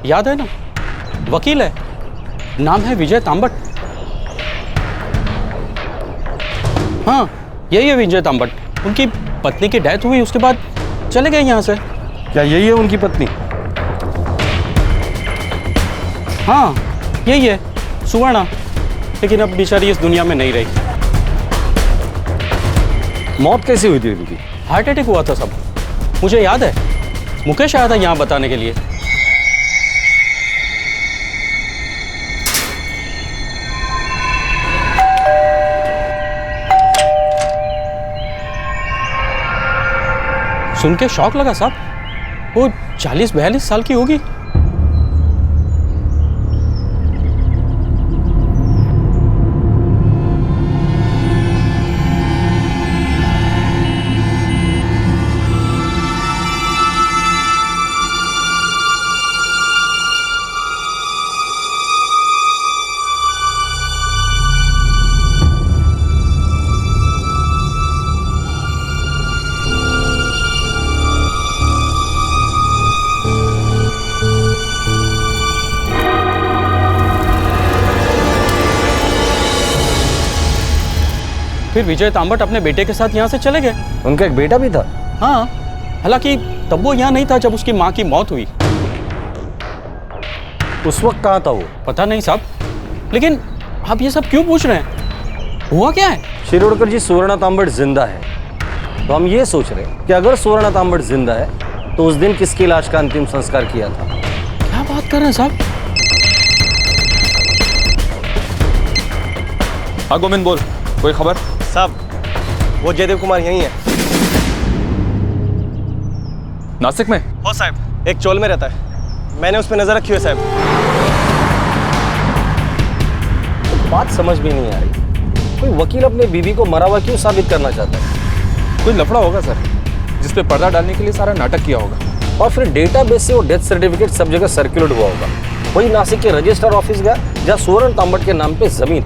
याद है ना, वकील है, नाम है विजय तांबट। हाँ यही है विजय तांबट। उनकी पत्नी की डेथ हुई, उसके बाद चले गए यहाँ से। क्या यही है उनकी पत्नी? हाँ यही है सुवर्णा, लेकिन अब बेचारी इस दुनिया में नहीं रही। मौत कैसी हुई थी उनकी? हार्ट अटैक हुआ था सब, मुझे याद है। मुकेश आया था यहाँ बताने के लिए। सुन के शौक लगा साहब, वो 40-42 साल की होगी। फिर विजय तांबट अपने बेटे के साथ यहाँ से चले गए। उनका एक बेटा भी था? हाँ, हालांकि तब वो यहाँ नहीं था जब उसकी माँ की मौत हुई। उस वक्त कहाँ था वो? पता नहीं साहब, लेकिन आप ये सब क्यों पूछ रहे हैं? हुआ क्या है? शिरोडकर जी सुवर्णा तांबट जिंदा है, तो हम ये सोच रहे हैं कि अगर सुवर्णा तांबट जिंदा है तो उस दिन किसकी लाश का अंतिम संस्कार किया था? क्या बात कर रहे हैं साहब? हाँ गोविंद बोल, कोई खबर? साहब वो जयदेव कुमार यहीं है। नासिक में? हो साहब, एक चोल में रहता है, मैंने उस पर नजर रखी हुई है साहब। बात समझ में नहीं आ रही, कोई वकील अपने बीवी को मरा हुआ क्यों साबित करना चाहता है? कोई लफड़ा होगा सर, जिस पे पर्दा डालने के लिए सारा नाटक किया होगा। और फिर डेटाबेस से वो डेथ सर्टिफिकेट सब जगह सर्कुलेट हुआ होगा। वही नासिक के रजिस्ट्रार ऑफिस गया जहाँ सुवर्ण तांबट के नाम पे जमीन।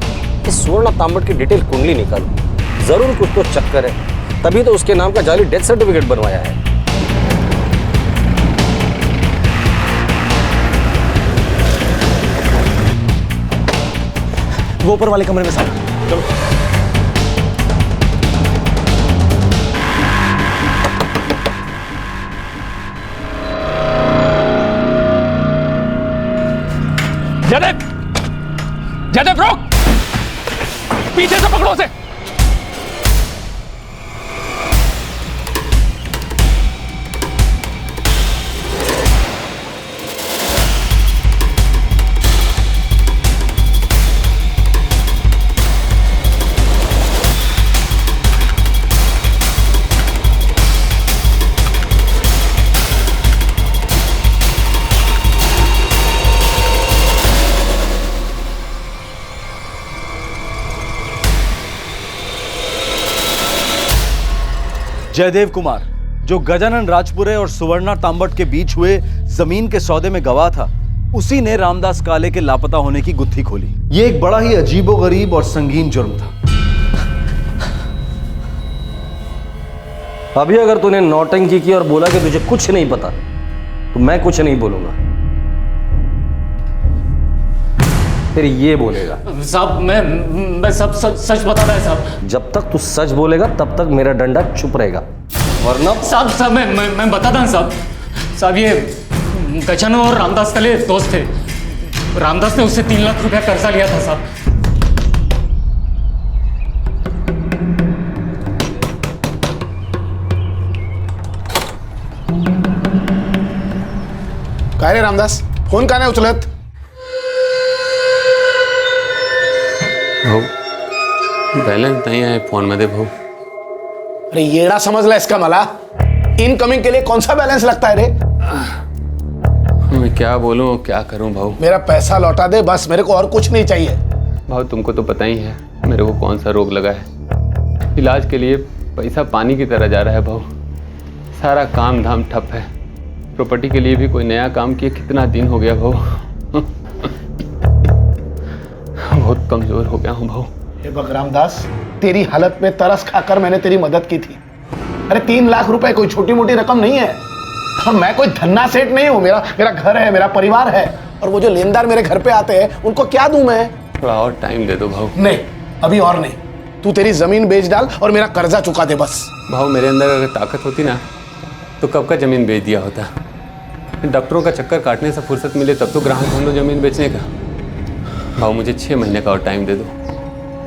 इस सुवर्ण तांबट की डिटेल कुंडली निकालो, जरूर कुछ तो चक्कर है, तभी तो उसके नाम का जाली डेथ सर्टिफिकेट बनवाया है। वो ऊपर वाले कमरे में साहब, चलो। जयदेव, जयदेव रोक, पीछे से पकड़ो उसे। जयदेव कुमार, जो गजानन राजपुरे और सुवर्णा तांबट के बीच हुए जमीन के सौदे में गवाह था, उसी ने रामदास काले के लापता होने की गुत्थी खोली। ये एक बड़ा ही अजीबोगरीब और संगीन जुर्म था। अभी अगर तूने नौटंकी की और बोला कि तुझे कुछ नहीं पता, तो मैं कुछ नहीं बोलूंगा, फिर ये बोलेगा। साहब मैं सब सच बता रहा है साहब। जब तक तू सच बोलेगा तब तक मेरा डंडा चुप रहेगा, वरना साहब मैं बताता हूँ साहब ये गजानन और रामदास काले दोस्त थे। रामदास ने उससे 3 लाख रुपया कर्जा लिया था साहब। काय रे रामदास, फोन का नाही उचलत? भाऊ बैलेंस नहीं है फोन मध्ये भाऊ। अरे येड़ा समझला इसका मला? इनकमिंग के लिए कौन सा बैलेंस लगता है रे? मैं क्या बोलूं क्या करूं भाऊ? मेरा पैसा लौटा दे बस, मेरे को और कुछ नहीं चाहिए। भाऊ तुमको तो पता ही है मेरे को कौन सा रोग लगा है। इलाज के लिए पैसा पानी की तरह जा रहा है भाऊ। सारा काम धाम ठप है। प्रॉपर्टी के लिए भी कोई नया काम किए कितना दिन हो गया भाऊ। बहुत कमजोर हो गया हूँ भाऊ। हे भग रामदास, तेरी हालत में तरस खाकर मैंने तेरी मदद की थी। अरे 3 लाख रुपए कोई छोटी मोटी रकम नहीं है। मैं कोई धन्ना सेठ नहीं हूँ। मेरा घर है, मेरा परिवार है, और वो जो लेनदार मेरे घर पे आते हैं उनको क्या दूं मैं? थोड़ा और टाइम दे दो भाऊ। नहीं, अभी और नहीं। तू तेरी जमीन बेच डाल और मेरा कर्जा चुका दे बस। भाऊ मेरे अंदर अगर ताकत होती ना तो कब का जमीन बेच दिया होता। डॉक्टरों का चक्कर काटने से फुर्सत मिले तब तो ग्राहक ढूंढो जमीन बेचने का। भाऊ मुझे 6 महीने का और टाइम दे दो।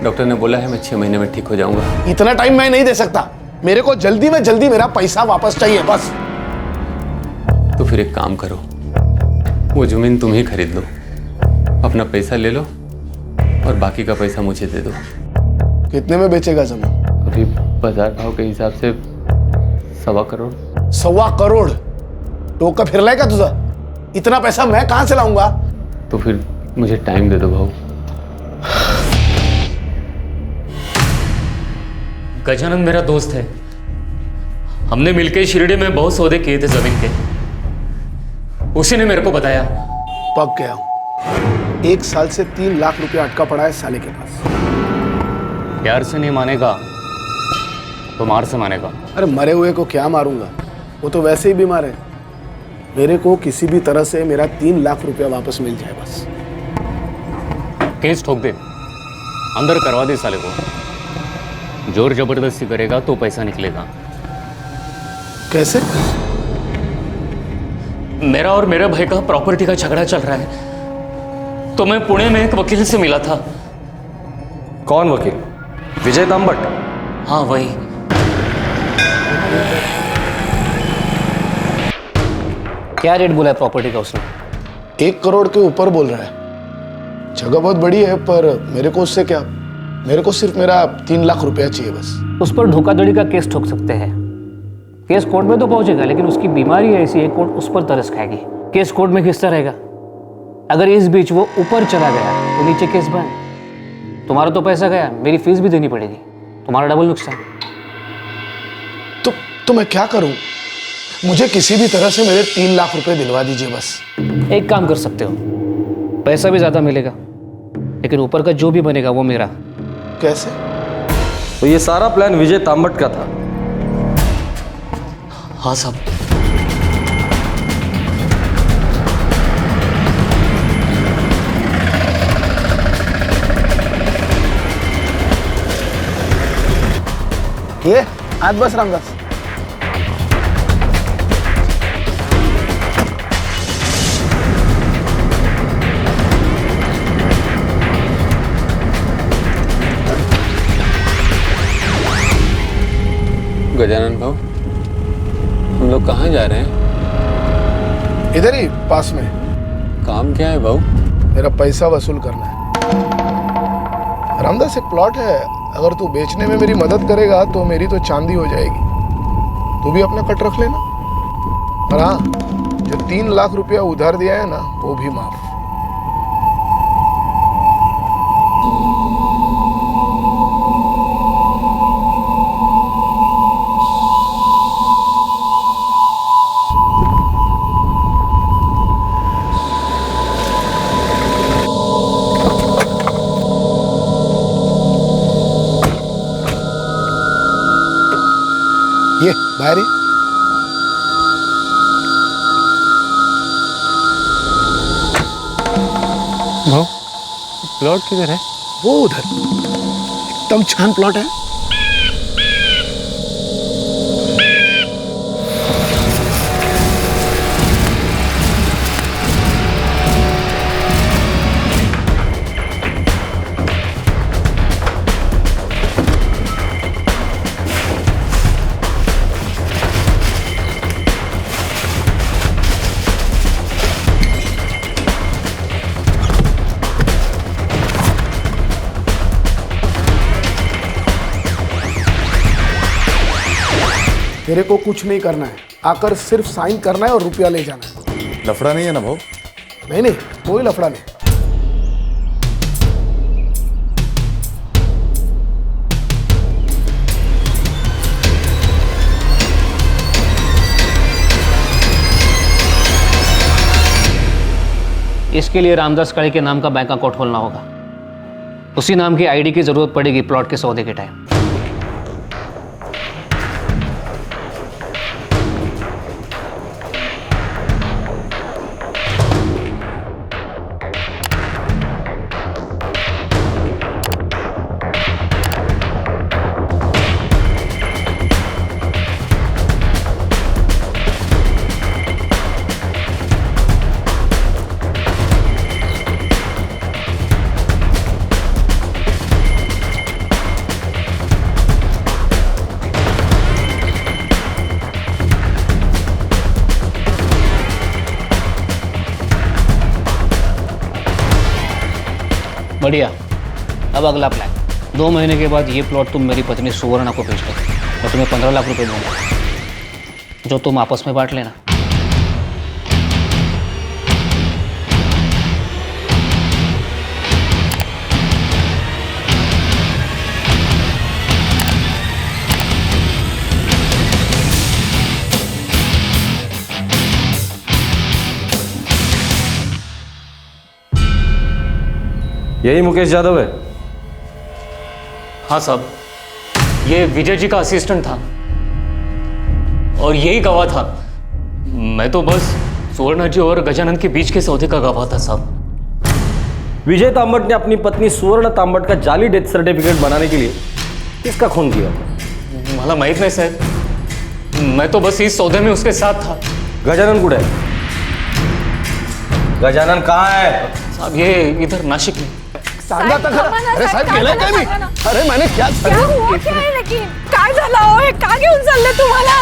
डॉक्टर ने बोला है मैं 6 महीने में ठीक हो जाऊंगा। इतना टाइम मैं नहीं दे सकता। मेरे को जल्दी में जल्दी मेरा पैसा वापस चाहिए बस। तो फिर एक काम करो, वो जमीन तुम ही खरीद लो, अपना पैसा ले लो और बाकी का पैसा मुझे दे दो। कितने में बेचेगा जमीन? अभी बाजार भाव के हिसाब से 1.25 करोड़। 1.25 करोड़? टोका फिरलाय का तुझा? इतना पैसा मैं कहां से लाऊंगा? तो फिर मुझे टाइम दे दो भाऊ। गजानन मेरा दोस्त है। हमने मिलकर शिरडी में बहुत सौदे किए थे जमीन के। उसी ने मेरे को बताया। पक गया हूं। 1 साल से 3 लाख रुपया अटका पड़ा है साले के पास। प्यार से नहीं मानेगा तो मार से मानेगा। अरे मरे हुए को क्या मारूंगा? वो तो वैसे ही बीमार है। मेरे को किसी भी तरह से मेरा 3 लाख रुपया वापस मिल जाए बस। केस ठोक दे, अंदर करवा दे साले को। जोर जबरदस्ती करेगा तो पैसा निकलेगा। कैसे? मेरा और मेरे भाई का प्रॉपर्टी का झगड़ा चल रहा है, तो मैं पुणे में एक वकील से मिला था। कौन वकील? विजय तांबट? हाँ वही। क्या रेट बोला है प्रॉपर्टी का उसने? 1 करोड़ के ऊपर बोल रहा है। जगह बहुत बड़ी है, पर मेरे को उससे क्या? मेरे को सिर्फ मेरा 3 लाख रुपया चाहिए बस। उस पर धोखाधड़ी का केस ठोक सकते हैं। केस कोर्ट में तो पहुंचेगा, लेकिन उसकी बीमारी ऐसी है कोर्ट उस पर तरस खाएगी। केस कोर्ट में घिसता रहेगा। अगर इस बीच वो ऊपर चला गया तो नीचे केस बंद। तुम्हारा तो पैसा गया, मेरी फीस भी देनी पड़ेगी, तुम्हारा डबल नुकसान। तो मैं क्या करूं? मुझे किसी भी तरह से मेरे 3 लाख रुपए दिलवा दीजिए बस। एक काम कर सकते हो, पैसा भी ज्यादा मिलेगा, लेकिन ऊपर का जो भी बनेगा वो मेरा। कैसे? तो ये सारा प्लान विजय तांबट का था? हाँ साहब। ये आज बस रामदास। गजानन भाऊ हम लोग कहाँ जा रहे हैं? इधर ही पास में। काम क्या है भाऊ? मेरा पैसा वसूल करना है। रामदास एक प्लॉट है, अगर तू बेचने में मेरी मदद करेगा तो मेरी तो चांदी हो जाएगी। तू भी अपना कट रख लेना। और हाँ, जो 3 लाख रुपया उधार दिया है ना, वो भी माफ। ये बाहर ही। भाऊ प्लॉट किधर है? वो उधर एकदम छान प्लॉट है। तेरे को कुछ नहीं करना है, आकर सिर्फ साइन करना है और रुपया ले जाना है। लफड़ा नहीं है ना भाऊ? नहीं नहीं, कोई लफड़ा नहीं। इसके लिए रामदास काळे के नाम का बैंक अकाउंट खोलना होगा। उसी नाम की आईडी की जरूरत पड़ेगी प्लॉट के सौदे के टाइम। बढ़िया। अब अगला प्लान, 2 महीने के बाद ये प्लॉट तुम मेरी पत्नी सुवर्णा को बेच दो। मैं तुम्हें 15 लाख रुपए दूंगा, जो तुम आपस में बांट लेना। यही मुकेश यादव है? हाँ साहब, ये विजय जी का असिस्टेंट था और यही गवाह था। मैं तो बस सुवर्णा जी और गजानन के बीच के सौदे का गवाह था साहब। विजय तांबट ने अपनी पत्नी सुवर्ण तांबट का जाली डेथ सर्टिफिकेट बनाने के लिए किसका खून किया? मला माहित नहीं साहब, मैं तो बस इस सौदे में उसके साथ था। गजानन कुठे है? गजानन कहाँ है? साहब ये इधर नाशिक में। सांगा तर खरं। अरे साहेब गेलाय काय मी? अरे मैंने क्या हुआ क्या है लेकिन? काय झालं हो? हे का घेऊन चालले तुम्हाला?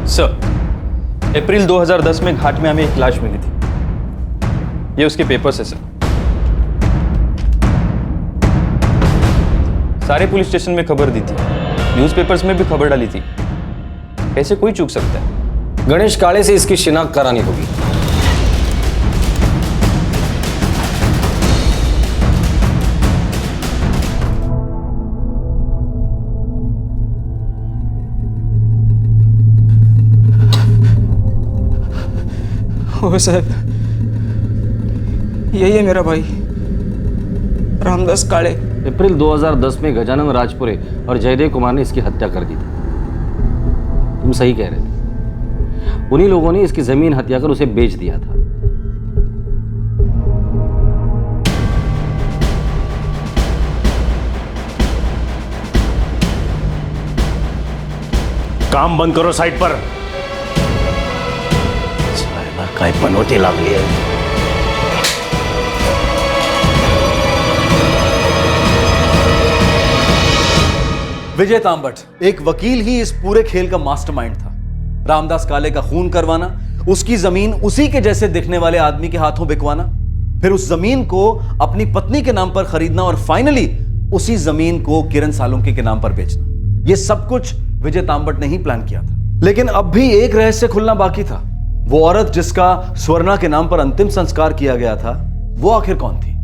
सर, अप्रैल 2010 में घाट में हमें एक लाश मिली थी। ये उसके पेपर्स है सर। सारे पुलिस स्टेशन में खबर दी थी, न्यूज़पेपर्स में भी खबर डाली थी। ऐसे कोई चूक सकता है? गणेश काळे से इसकी शिनाख्त करानी होगी। ओ साहब, यही है मेरा भाई रामदास काळे। अप्रैल 2010 में गजानन राजपुरे और जयदेव कुमार ने इसकी हत्या कर दी थी। तुम सही कह रहे थे, उन्हीं लोगों ने इसकी जमीन हत्या कर उसे बेच दिया था। काम बंद करो साइड पर। काय पनोती लागली आहे। विजय तांबट एक वकील ही इस पूरे खेल का मास्टरमाइंड था। रामदास काळे का खून करवाना, उसकी जमीन उसी के जैसे दिखने वाले आदमी के हाथों बिकवाना, फिर उस जमीन को अपनी पत्नी के नाम पर खरीदना और फाइनली उसी जमीन को किरण सालुंके के नाम पर बेचना। यह सब कुछ विजय तांबट ने ही प्लान किया था। लेकिन अब भी एक रहस्य खुलना बाकी था। वो औरत जिसका स्वर्णा के नाम पर अंतिम संस्कार किया गया था, वो आखिर कौन थी?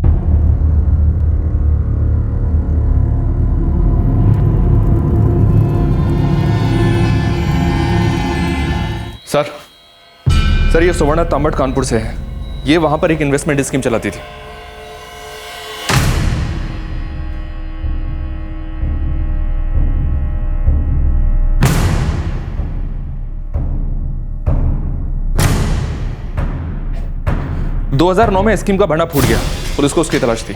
सर ये सुवर्णा तांबट कानपुर से है। ये वहां पर एक इन्वेस्टमेंट स्कीम चलाती थी। – 2009 में स्कीम का भंडा फूट गया, पुलिस को उसकी तलाश थी।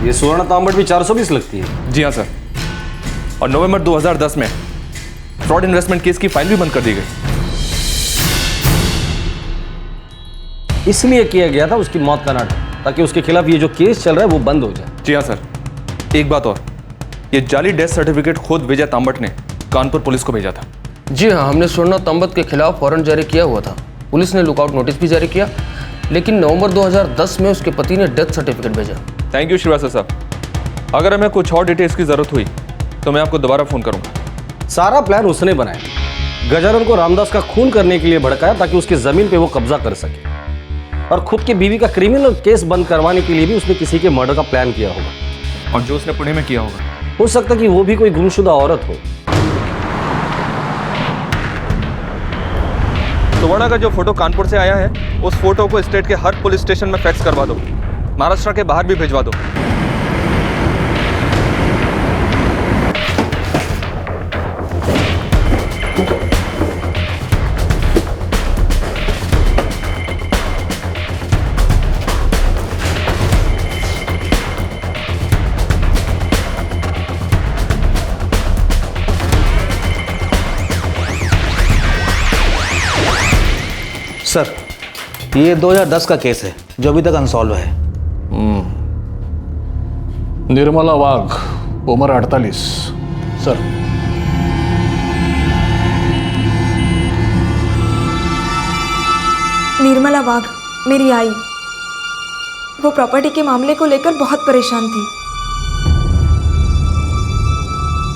ये सुवर्ण तांबट भी 420 लगती है। जी हाँ सर। और नवंबर 2010 में फ्रॉड इन्वेस्टमेंट केस की फाइल भी बंद कर दी गई। इसलिए किया गया था उसकी मौत का नाटक, ताकि उसके खिलाफ ये जो केस चल रहा है वो बंद हो जाए। जी हाँ सर। एक बात और, ये जाली डेथ सर्टिफिकेट खुद विजय तांबट ने कानपुर पुलिस को भेजा था। जी हाँ, हमने सुवर्णा तांबट के खिलाफ वारंट जारी किया हुआ था। पुलिस ने लुकआउट नोटिस भी जारी किया, लेकिन नवंबर 2010 में उसके पति ने डेथ सर्टिफिकेट भेजा। थैंक यू श्रीवास्तव साहब। अगर हमें कुछ और डिटेल्स की जरूरत हुई तो मैं आपको दोबारा फोन करूंगा। सारा प्लान उसने बनाया, गजानन को रामदास का खून करने के लिए भड़काया ताकि उसकी जमीन पे वो कब्जा कर सके, और खुद की बीवी का क्रिमिनल केस बंद करवाने के लिए भी उसने किसी के मर्डर का प्लान किया होगा। और जो उसने पुणे में किया होगा, हो सकता कि वो भी कोई गुमशुदा औरत हो। सुवर्णा का जो फोटो कानपुर से आया है, उस फोटो को स्टेट के हर पुलिस स्टेशन में फैक्स करवा दो, महाराष्ट्र के बाहर भी भिजवा दो। सर, ये 2010 का केस है जो अभी तक अनसॉल्व है। निर्मला वाघ, उम्र 48। सर, निर्मला वाघ मेरी आई। वो प्रॉपर्टी के मामले को लेकर बहुत परेशान थी।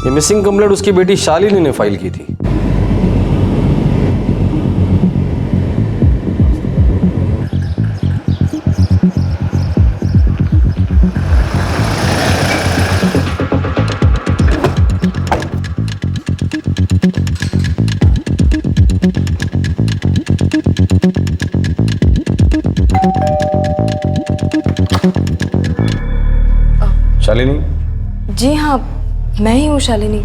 ये मिसिंग कंप्लेंट उसकी बेटी शालिनी ने फाइल की थी। शालिनी? जी हाँ, मैं ही हूँ शालिनी।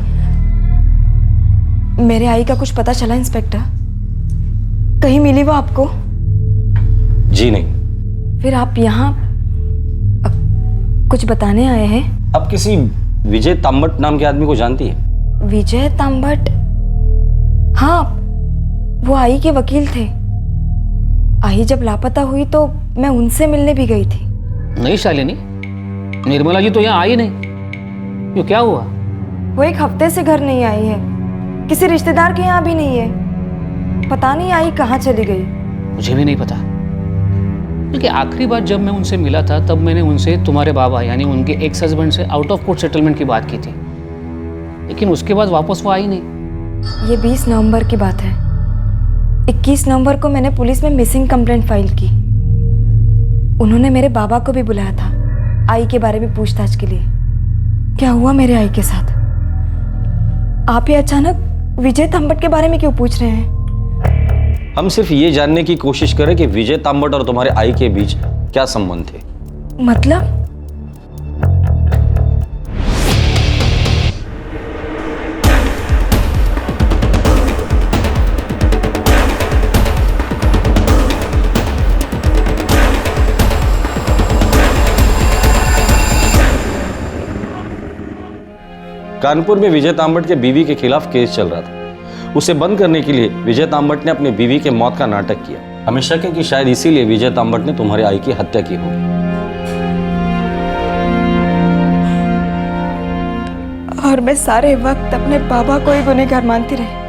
मेरे आई का कुछ पता चला इंस्पेक्टर? कहीं मिली वो आपको? जी नहीं। फिर आप यहाँ कुछ बताने आए हैं? आप किसी विजय तांबट नाम के आदमी को जानती है? विजय तांबट? हाँ, वो आई के वकील थे। आई जब लापता हुई तो मैं उनसे मिलने भी गई थी। नहीं शालिनी, निर्मला जी तो यहाँ आई नहीं। क्यों, क्या हुआ? वो एक हफ्ते से घर नहीं आई है, किसी रिश्तेदार के यहाँ भी नहीं है। पता नहीं आई कहाँ चली गई। मुझे भी नहीं पता, क्योंकि आखिरी बार जब मैं उनसे मिला था तब मैंने उनसे तुम्हारे बाबा यानी उनके एक्स हस्बैंड से आउट ऑफ कोर्ट सेटलमेंट की बात की थी, लेकिन उसके बाद वापस वो आई नहीं। ये 20 नवंबर की बात है। 21 नवंबर को मैंने पुलिस में मिसिंग कंप्लेंट फाइल की। उन्होंने मेरे बाबा को भी बुलाया था आई के बारे में पूछताछ के लिए। क्या हुआ मेरे आई के साथ? आप ये अचानक विजय तांबट के बारे में क्यों पूछ रहे हैं? हम सिर्फ ये जानने की कोशिश करें कि विजय तांबट और तुम्हारे आई के बीच क्या संबंध थे। मतलब? कानपुर में विजय तांबट के बीवी के खिलाफ केस चल रहा था। उसे बंद करने के लिए विजय तांबट ने अपनी बीवी के मौत का नाटक किया। हमें शक है कि शायद इसीलिए विजय तांबट ने तुम्हारे आई की हत्या की होगी। और मैं सारे वक्त अपने बाबा को ही गुनहगार मानती रही।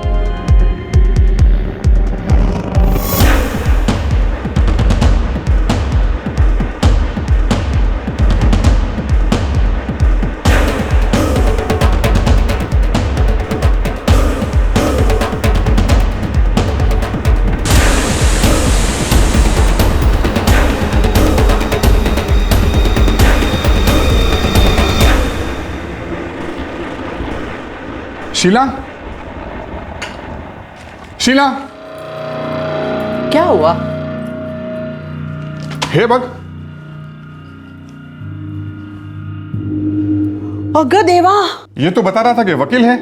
शीला, शीला, क्या हुआ? हे बग, अगर देवा, ये तो बता रहा था कि वकील है,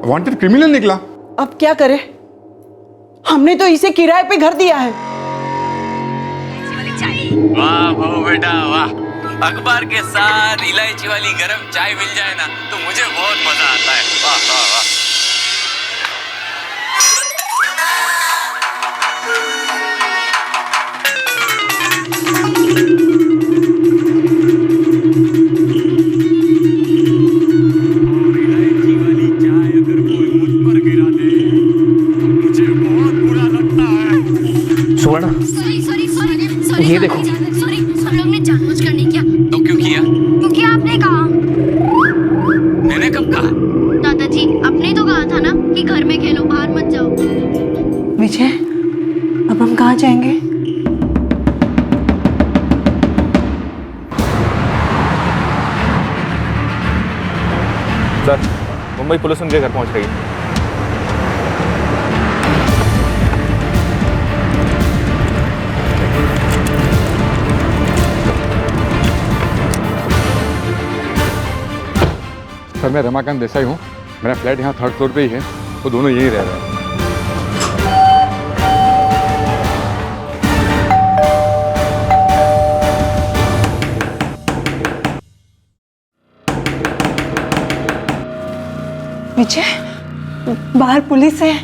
वांटेड क्रिमिनल निकला। अब क्या करे? हमने तो इसे किराए पे घर दिया है। वाह बहू बेटा वाह, अखबार के साथ इलायची वाली गरम चाय मिल जाए ना तो मुझे बहुत मजा आता है। वाह वाह वाह। सुवर्ण, ये देखो। हम लोग ने जानबूझकर नहीं किया। तो क्यों किया? क्योंकि आपने कहा। मैंने कब कहा? दादाजी, आपने तो कहा था ना कि घर में खेलो, बाहर मत जाओ। विजय, अब हम कहाँ जाएंगे? सर, मुंबई पुलिस उनके घर पहुंच रही है। सर, मैं रमाकांत देसाई हूँ। मेरा फ्लैट यहाँ 3rd फ्लोर पे ही है। वो दोनों यहीं रह रहे हैं। विजय, बाहर पुलिस है।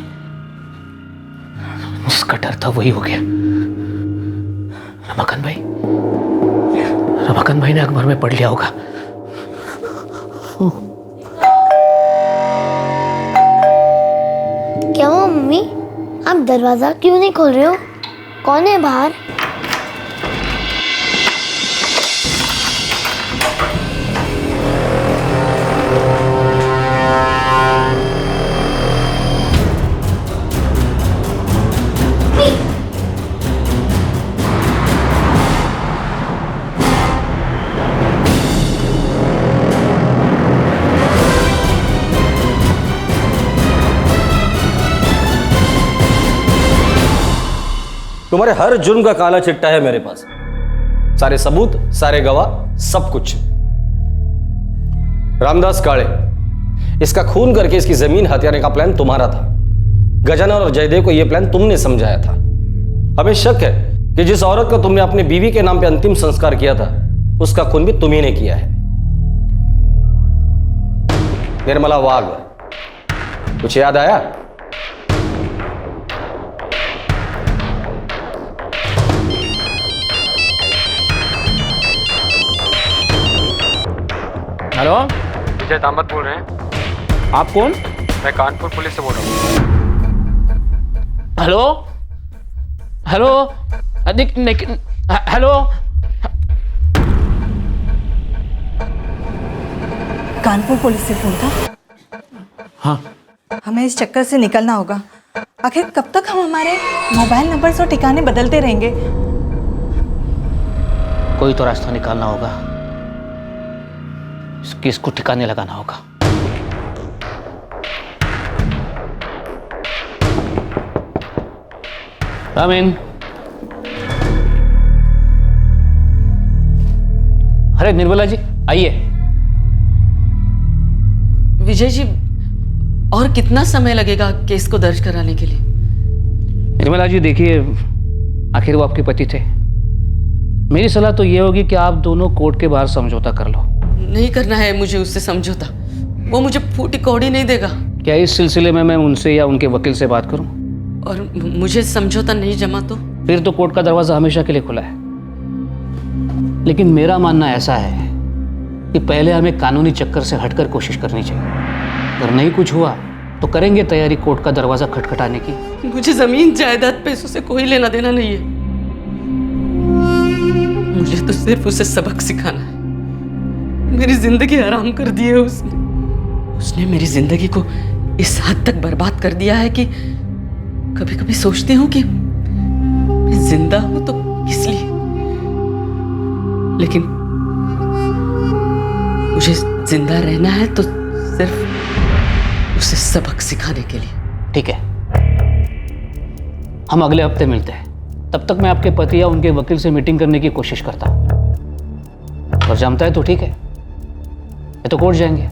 उसका डर था वही हो गया। रमाकांत भाई ने अखबार में पढ़ लिया होगा। क्या हुआ मम्मी? आप दरवाजा क्यों नहीं खोल रहे हो? कौन है बाहर? तुम्हारे हर जुर्म का काला चिट्टा है मेरे पास। सारे सबूत, सारे गवाह, सब कुछ। रामदास काळे, इसका खून करके इसकी जमीन हथियाने का प्लान तुम्हारा था। गजानन और जयदेव को यह प्लान तुमने समझाया था। हमें शक है कि जिस औरत को तुमने अपनी बीवी के नाम पे अंतिम संस्कार किया था, उसका खून भी तुम्ही ने किया है। निर्मला वाघ, कुछ याद आया? हेलो, विजय दामत बोल रहे हैं। आप कौन? मैं कानपुर पुलिस से बोल रहा हूँ। Hello hello hello. Kanpur police से फोन था। हाँ, हमें इस चक्कर से निकलना होगा। आखिर कब तक हम हमारे मोबाइल नंबर और ठिकाने बदलते रहेंगे? कोई तो रास्ता निकालना होगा। इस केस को ठिकाने लगाना होगा। रामीन, अरे निर्मला जी आइए। विजय जी, और कितना समय लगेगा केस को दर्ज कराने के लिए? निर्मला जी देखिए, आखिर वो आपके पति थे। मेरी सलाह तो ये होगी कि आप दोनों कोर्ट के बाहर समझौता कर लो। नहीं करना है मुझे उससे समझौता। वो मुझे फूटी कौड़ी नहीं देगा। क्या इस सिलसिले में मैं उनसे या उनके वकील से बात करूं? और मुझे समझौता नहीं जमा तो? फिर तो कोर्ट का दरवाजा हमेशा के लिए खुला है। लेकिन मेरा मानना ऐसा है कि पहले हमें कानूनी चक्कर से हटकर कोशिश करनी चाहिए। अगर नहीं कुछ हुआ तो करेंगे तैयारी कोर्ट का दरवाजा खटखटाने की। मुझे जमीन जायदाद पैसों से कोई लेना देना नहीं है। मुझे तो सिर्फ उसे सबक सिखाना है। मेरी जिंदगी हराम कर दी है उसने मेरी जिंदगी को इस हद तक बर्बाद कर दिया है कि कभी कभी सोचती हूँ कि मैं जिंदा हूं तो किस लिए। लेकिन मुझे जिंदा रहना है तो सिर्फ उसे सबक सिखाने के लिए। ठीक है, हम अगले हफ्ते मिलते हैं। तब तक मैं आपके पति या उनके वकील से मीटिंग करने की कोशिश करता हूं। और जमता है तो ठीक है, ये तो कोर्ट जाएंगे।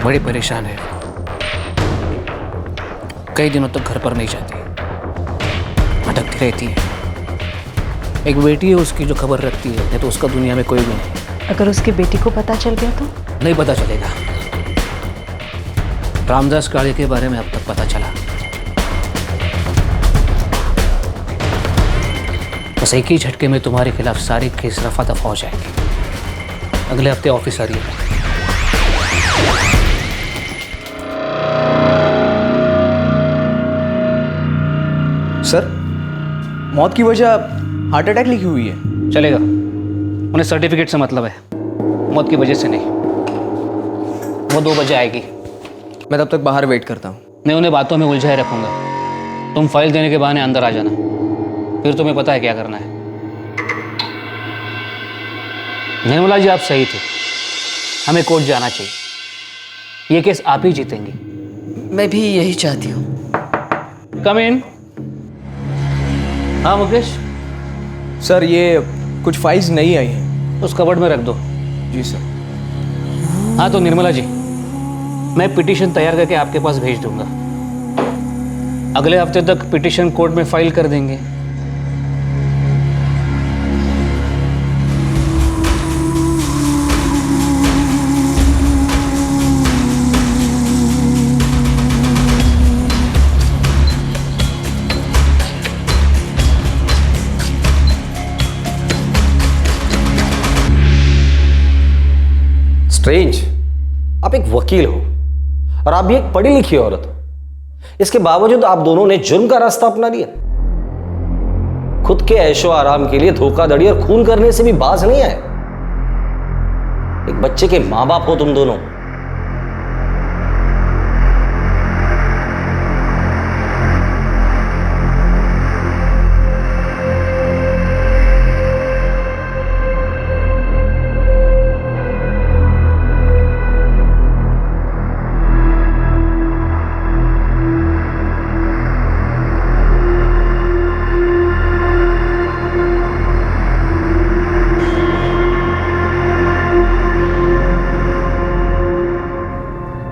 बड़ी परेशान है, कई दिनों तक घर पर नहीं जाती, भटकती रहती है। एक बेटी है उसकी जो खबर रखती है, नहीं तो उसका दुनिया में कोई भी नहीं। अगर उसकी बेटी को पता चल गया तो? नहीं पता चलेगा। रामदास काले के बारे में अब तक पता चला। बस एक ही झटके में तुम्हारे खिलाफ सारी केस रफा दफा हो जाएंगे। अगले हफ्ते ऑफिस आ रही है। सर, मौत की वजह हार्ट अटैक लिखी हुई है। चलेगा, उन्हें सर्टिफिकेट से मतलब है, मौत की वजह से नहीं। वो 2 बजे आएगी। मैं तब तक बाहर वेट करता हूँ। मैं उन्हें बातों में उलझाए रखूंगा। तुम फाइल देने के बहाने अंदर आ जाना, फिर तुम्हें पता है क्या करना है। निर्मला जी, आप सही थे, हमें कोर्ट जाना चाहिए। ये केस आप ही जीतेंगी। मैं भी यही चाहती हूँ। कम इन। हाँ मुकेश। सर, ये कुछ फाइल्स नहीं आई हैं। उस कबर्ड में रख दो। जी सर। हाँ तो निर्मला जी, मैं पिटीशन तैयार करके आपके पास भेज दूंगा। अगले हफ्ते तक पिटीशन कोर्ट में फाइल कर देंगे। स्ट्रेंज, आप एक वकील हो और आप भी एक पढ़ी लिखी औरत हो। इसके बावजूद आप दोनों ने जुर्म का रास्ता अपना लिया। खुद के ऐशो आराम के लिए धोखाधड़ी और खून करने से भी बाज नहीं आए। एक बच्चे के मां बाप हो तुम दोनों।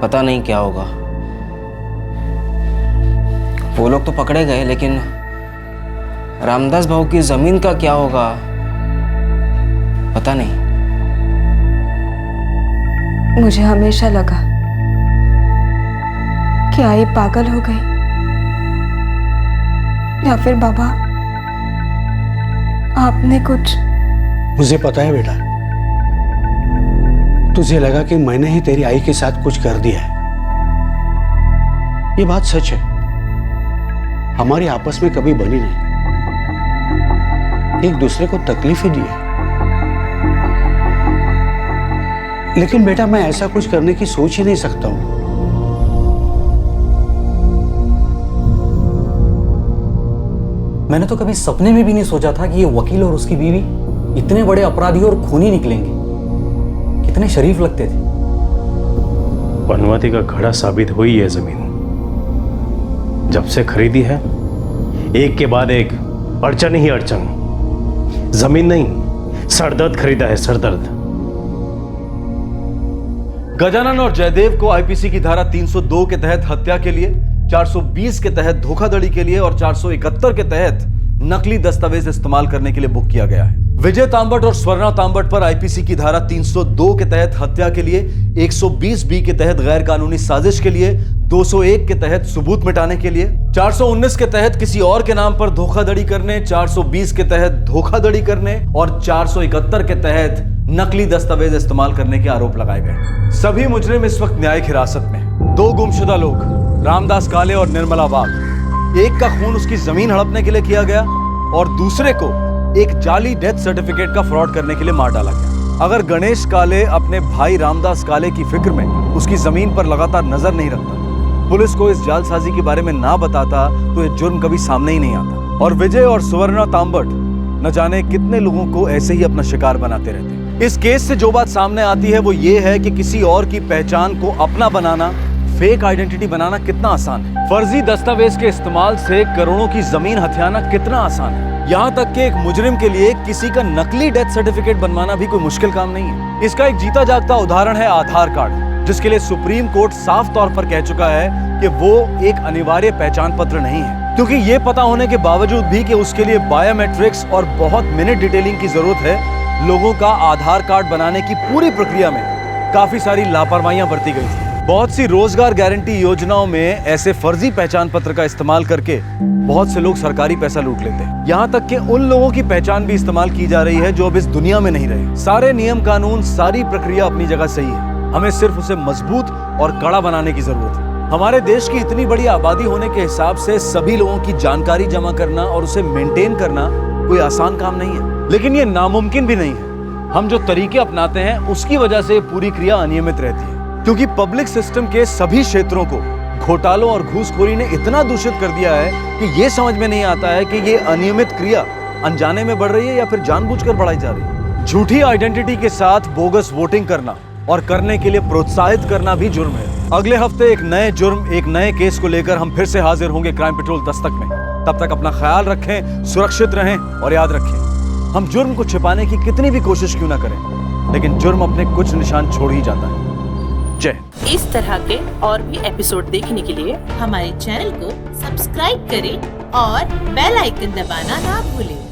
पता नहीं क्या होगा। वो लोग तो पकड़े गए, लेकिन रामदास भाऊ की जमीन का क्या होगा पता नहीं। मुझे हमेशा लगा कि आई पागल हो गई, या फिर बाबा आपने कुछ। मुझे पता है बेटा, तुझे लगा कि मैंने ही तेरी आई के साथ कुछ कर दिया है। ये बात सच है, हमारी आपस में कभी बनी नहीं, एक दूसरे को तकलीफ ही दी है। लेकिन बेटा, मैं ऐसा कुछ करने की सोच ही नहीं सकता हूं। मैंने तो कभी सपने में भी नहीं सोचा था कि ये वकील और उसकी बीवी इतने बड़े अपराधी और खूनी निकलेंगे। कितने शरीफ लगते थे। पनवती का घड़ा साबित हुई है जमीन। जब से खरीदी है, एक के बाद एक अड़चन ही अड़चन। जमीन नहीं, सरदर्द खरीदा है, सरदर्द। गजानन और जयदेव को आईपीसी की धारा 302 के तहत हत्या के लिए, 420 के तहत धोखाधड़ी के लिए और 471 के तहत नकली दस्तावेज इस्तेमाल करने के लिए बुक किया गया है। विजय तांबट और स्वर्णा तांबट पर आईपीसी की धारा 302 के तहत हत्या के लिए, 120 बी के तहत गैर कानूनी साजिश के लिए, 201 के तहत सबूत मिटाने के लिए, 419 के तहत किसी और के नाम पर धोखाधड़ी करने, 420 के तहत धोखाधड़ी करने और 471 के तहत नकली दस्तावेज इस्तेमाल करने के आरोप लगाए गए। सभी मुजरिम इस वक्त न्यायिक हिरासत में। 2 गुमशुदा लोग, रामदास काले और निर्मला वाघ, एक का खून उसकी जमीन हड़पने के लिए किया गया और दूसरे को एक जाली डेथ सर्टिफिकेट का फ्रॉड करने के लिए मार डाला गया। अगर गणेश काले अपने भाई रामदास काले की फिक्र में उसकी जमीन पर लगातार नजर नहीं रखता, पुलिस को इस जालसाजी के बारे में ना बताता तो ये जुर्म कभी सामने ही नहीं आता। और विजय और सुवर्णा तांबट न जाने कितने लोगों को ऐसे ही अपना शिकार बनाते रहते। इस केस से जो बात सामने आती है वो ये है कि किसी और की पहचान को अपना बनाना, फेक आइडेंटिटी बनाना कितना आसान है। फर्जी दस्तावेज के इस्तेमाल से करोड़ों की जमीन हथियाना कितना आसान है। यहाँ तक कि एक मुजरिम के लिए किसी का नकली डेथ सर्टिफिकेट बनवाना भी कोई मुश्किल काम नहीं है। इसका एक जीता जागता उदाहरण है आधार कार्ड, जिसके लिए सुप्रीम कोर्ट साफ तौर पर कह चुका है कि वो एक अनिवार्य पहचान पत्र नहीं है, क्योंकि ये पता होने के बावजूद भी कि उसके लिए बायोमेट्रिक्स और बहुत मिनट डिटेलिंग की जरूरत है, लोगों का आधार कार्ड बनाने की पूरी प्रक्रिया में काफी सारी लापरवाहियां बरती गई थी। बहुत सी रोजगार गारंटी योजनाओं में ऐसे फर्जी पहचान पत्र का इस्तेमाल करके बहुत से लोग सरकारी पैसा लूट लेते हैं। यहाँ तक कि उन लोगों की पहचान भी इस्तेमाल की जा रही है जो अब इस दुनिया में नहीं रहे। सारे नियम कानून, सारी प्रक्रिया अपनी जगह सही है, हमें सिर्फ उसे मजबूत और कड़ा बनाने की जरूरत है। हमारे देश की इतनी बड़ी आबादी होने के हिसाब से सभी लोगों की जानकारी जमा करना और उसे मेंटेन करना कोई आसान काम नहीं है, लेकिन ये नामुमकिन भी नहीं है। हम जो तरीके अपनाते हैं उसकी वजह से पूरी क्रिया अनियमित रहती है, क्योंकि पब्लिक सिस्टम के सभी क्षेत्रों को घोटालों और घूसखोरी ने इतना दूषित कर दिया है कि ये समझ में नहीं आता है कि ये अनियमित क्रिया अनजाने में बढ़ रही है या फिर जानबूझकर बढ़ाई जा रही है। झूठी आइडेंटिटी के साथ बोगस वोटिंग करना और करने के लिए प्रोत्साहित करना भी जुर्म है। अगले हफ्ते एक नए जुर्म, एक नए केस को लेकर हम फिर से हाजिर होंगे क्राइम पेट्रोल दस्तक में। तब तक अपना ख्याल रखें, सुरक्षित रहें और याद रखें, हम जुर्म को छिपाने की कितनी भी कोशिश क्यों ना करें, लेकिन जुर्म अपने कुछ निशान छोड़ ही जाता है। जय। इस तरह के और भी एपिसोड देखने के लिए हमारे चैनल को सब्सक्राइब करें और बेल आइकन दबाना ना भूलें।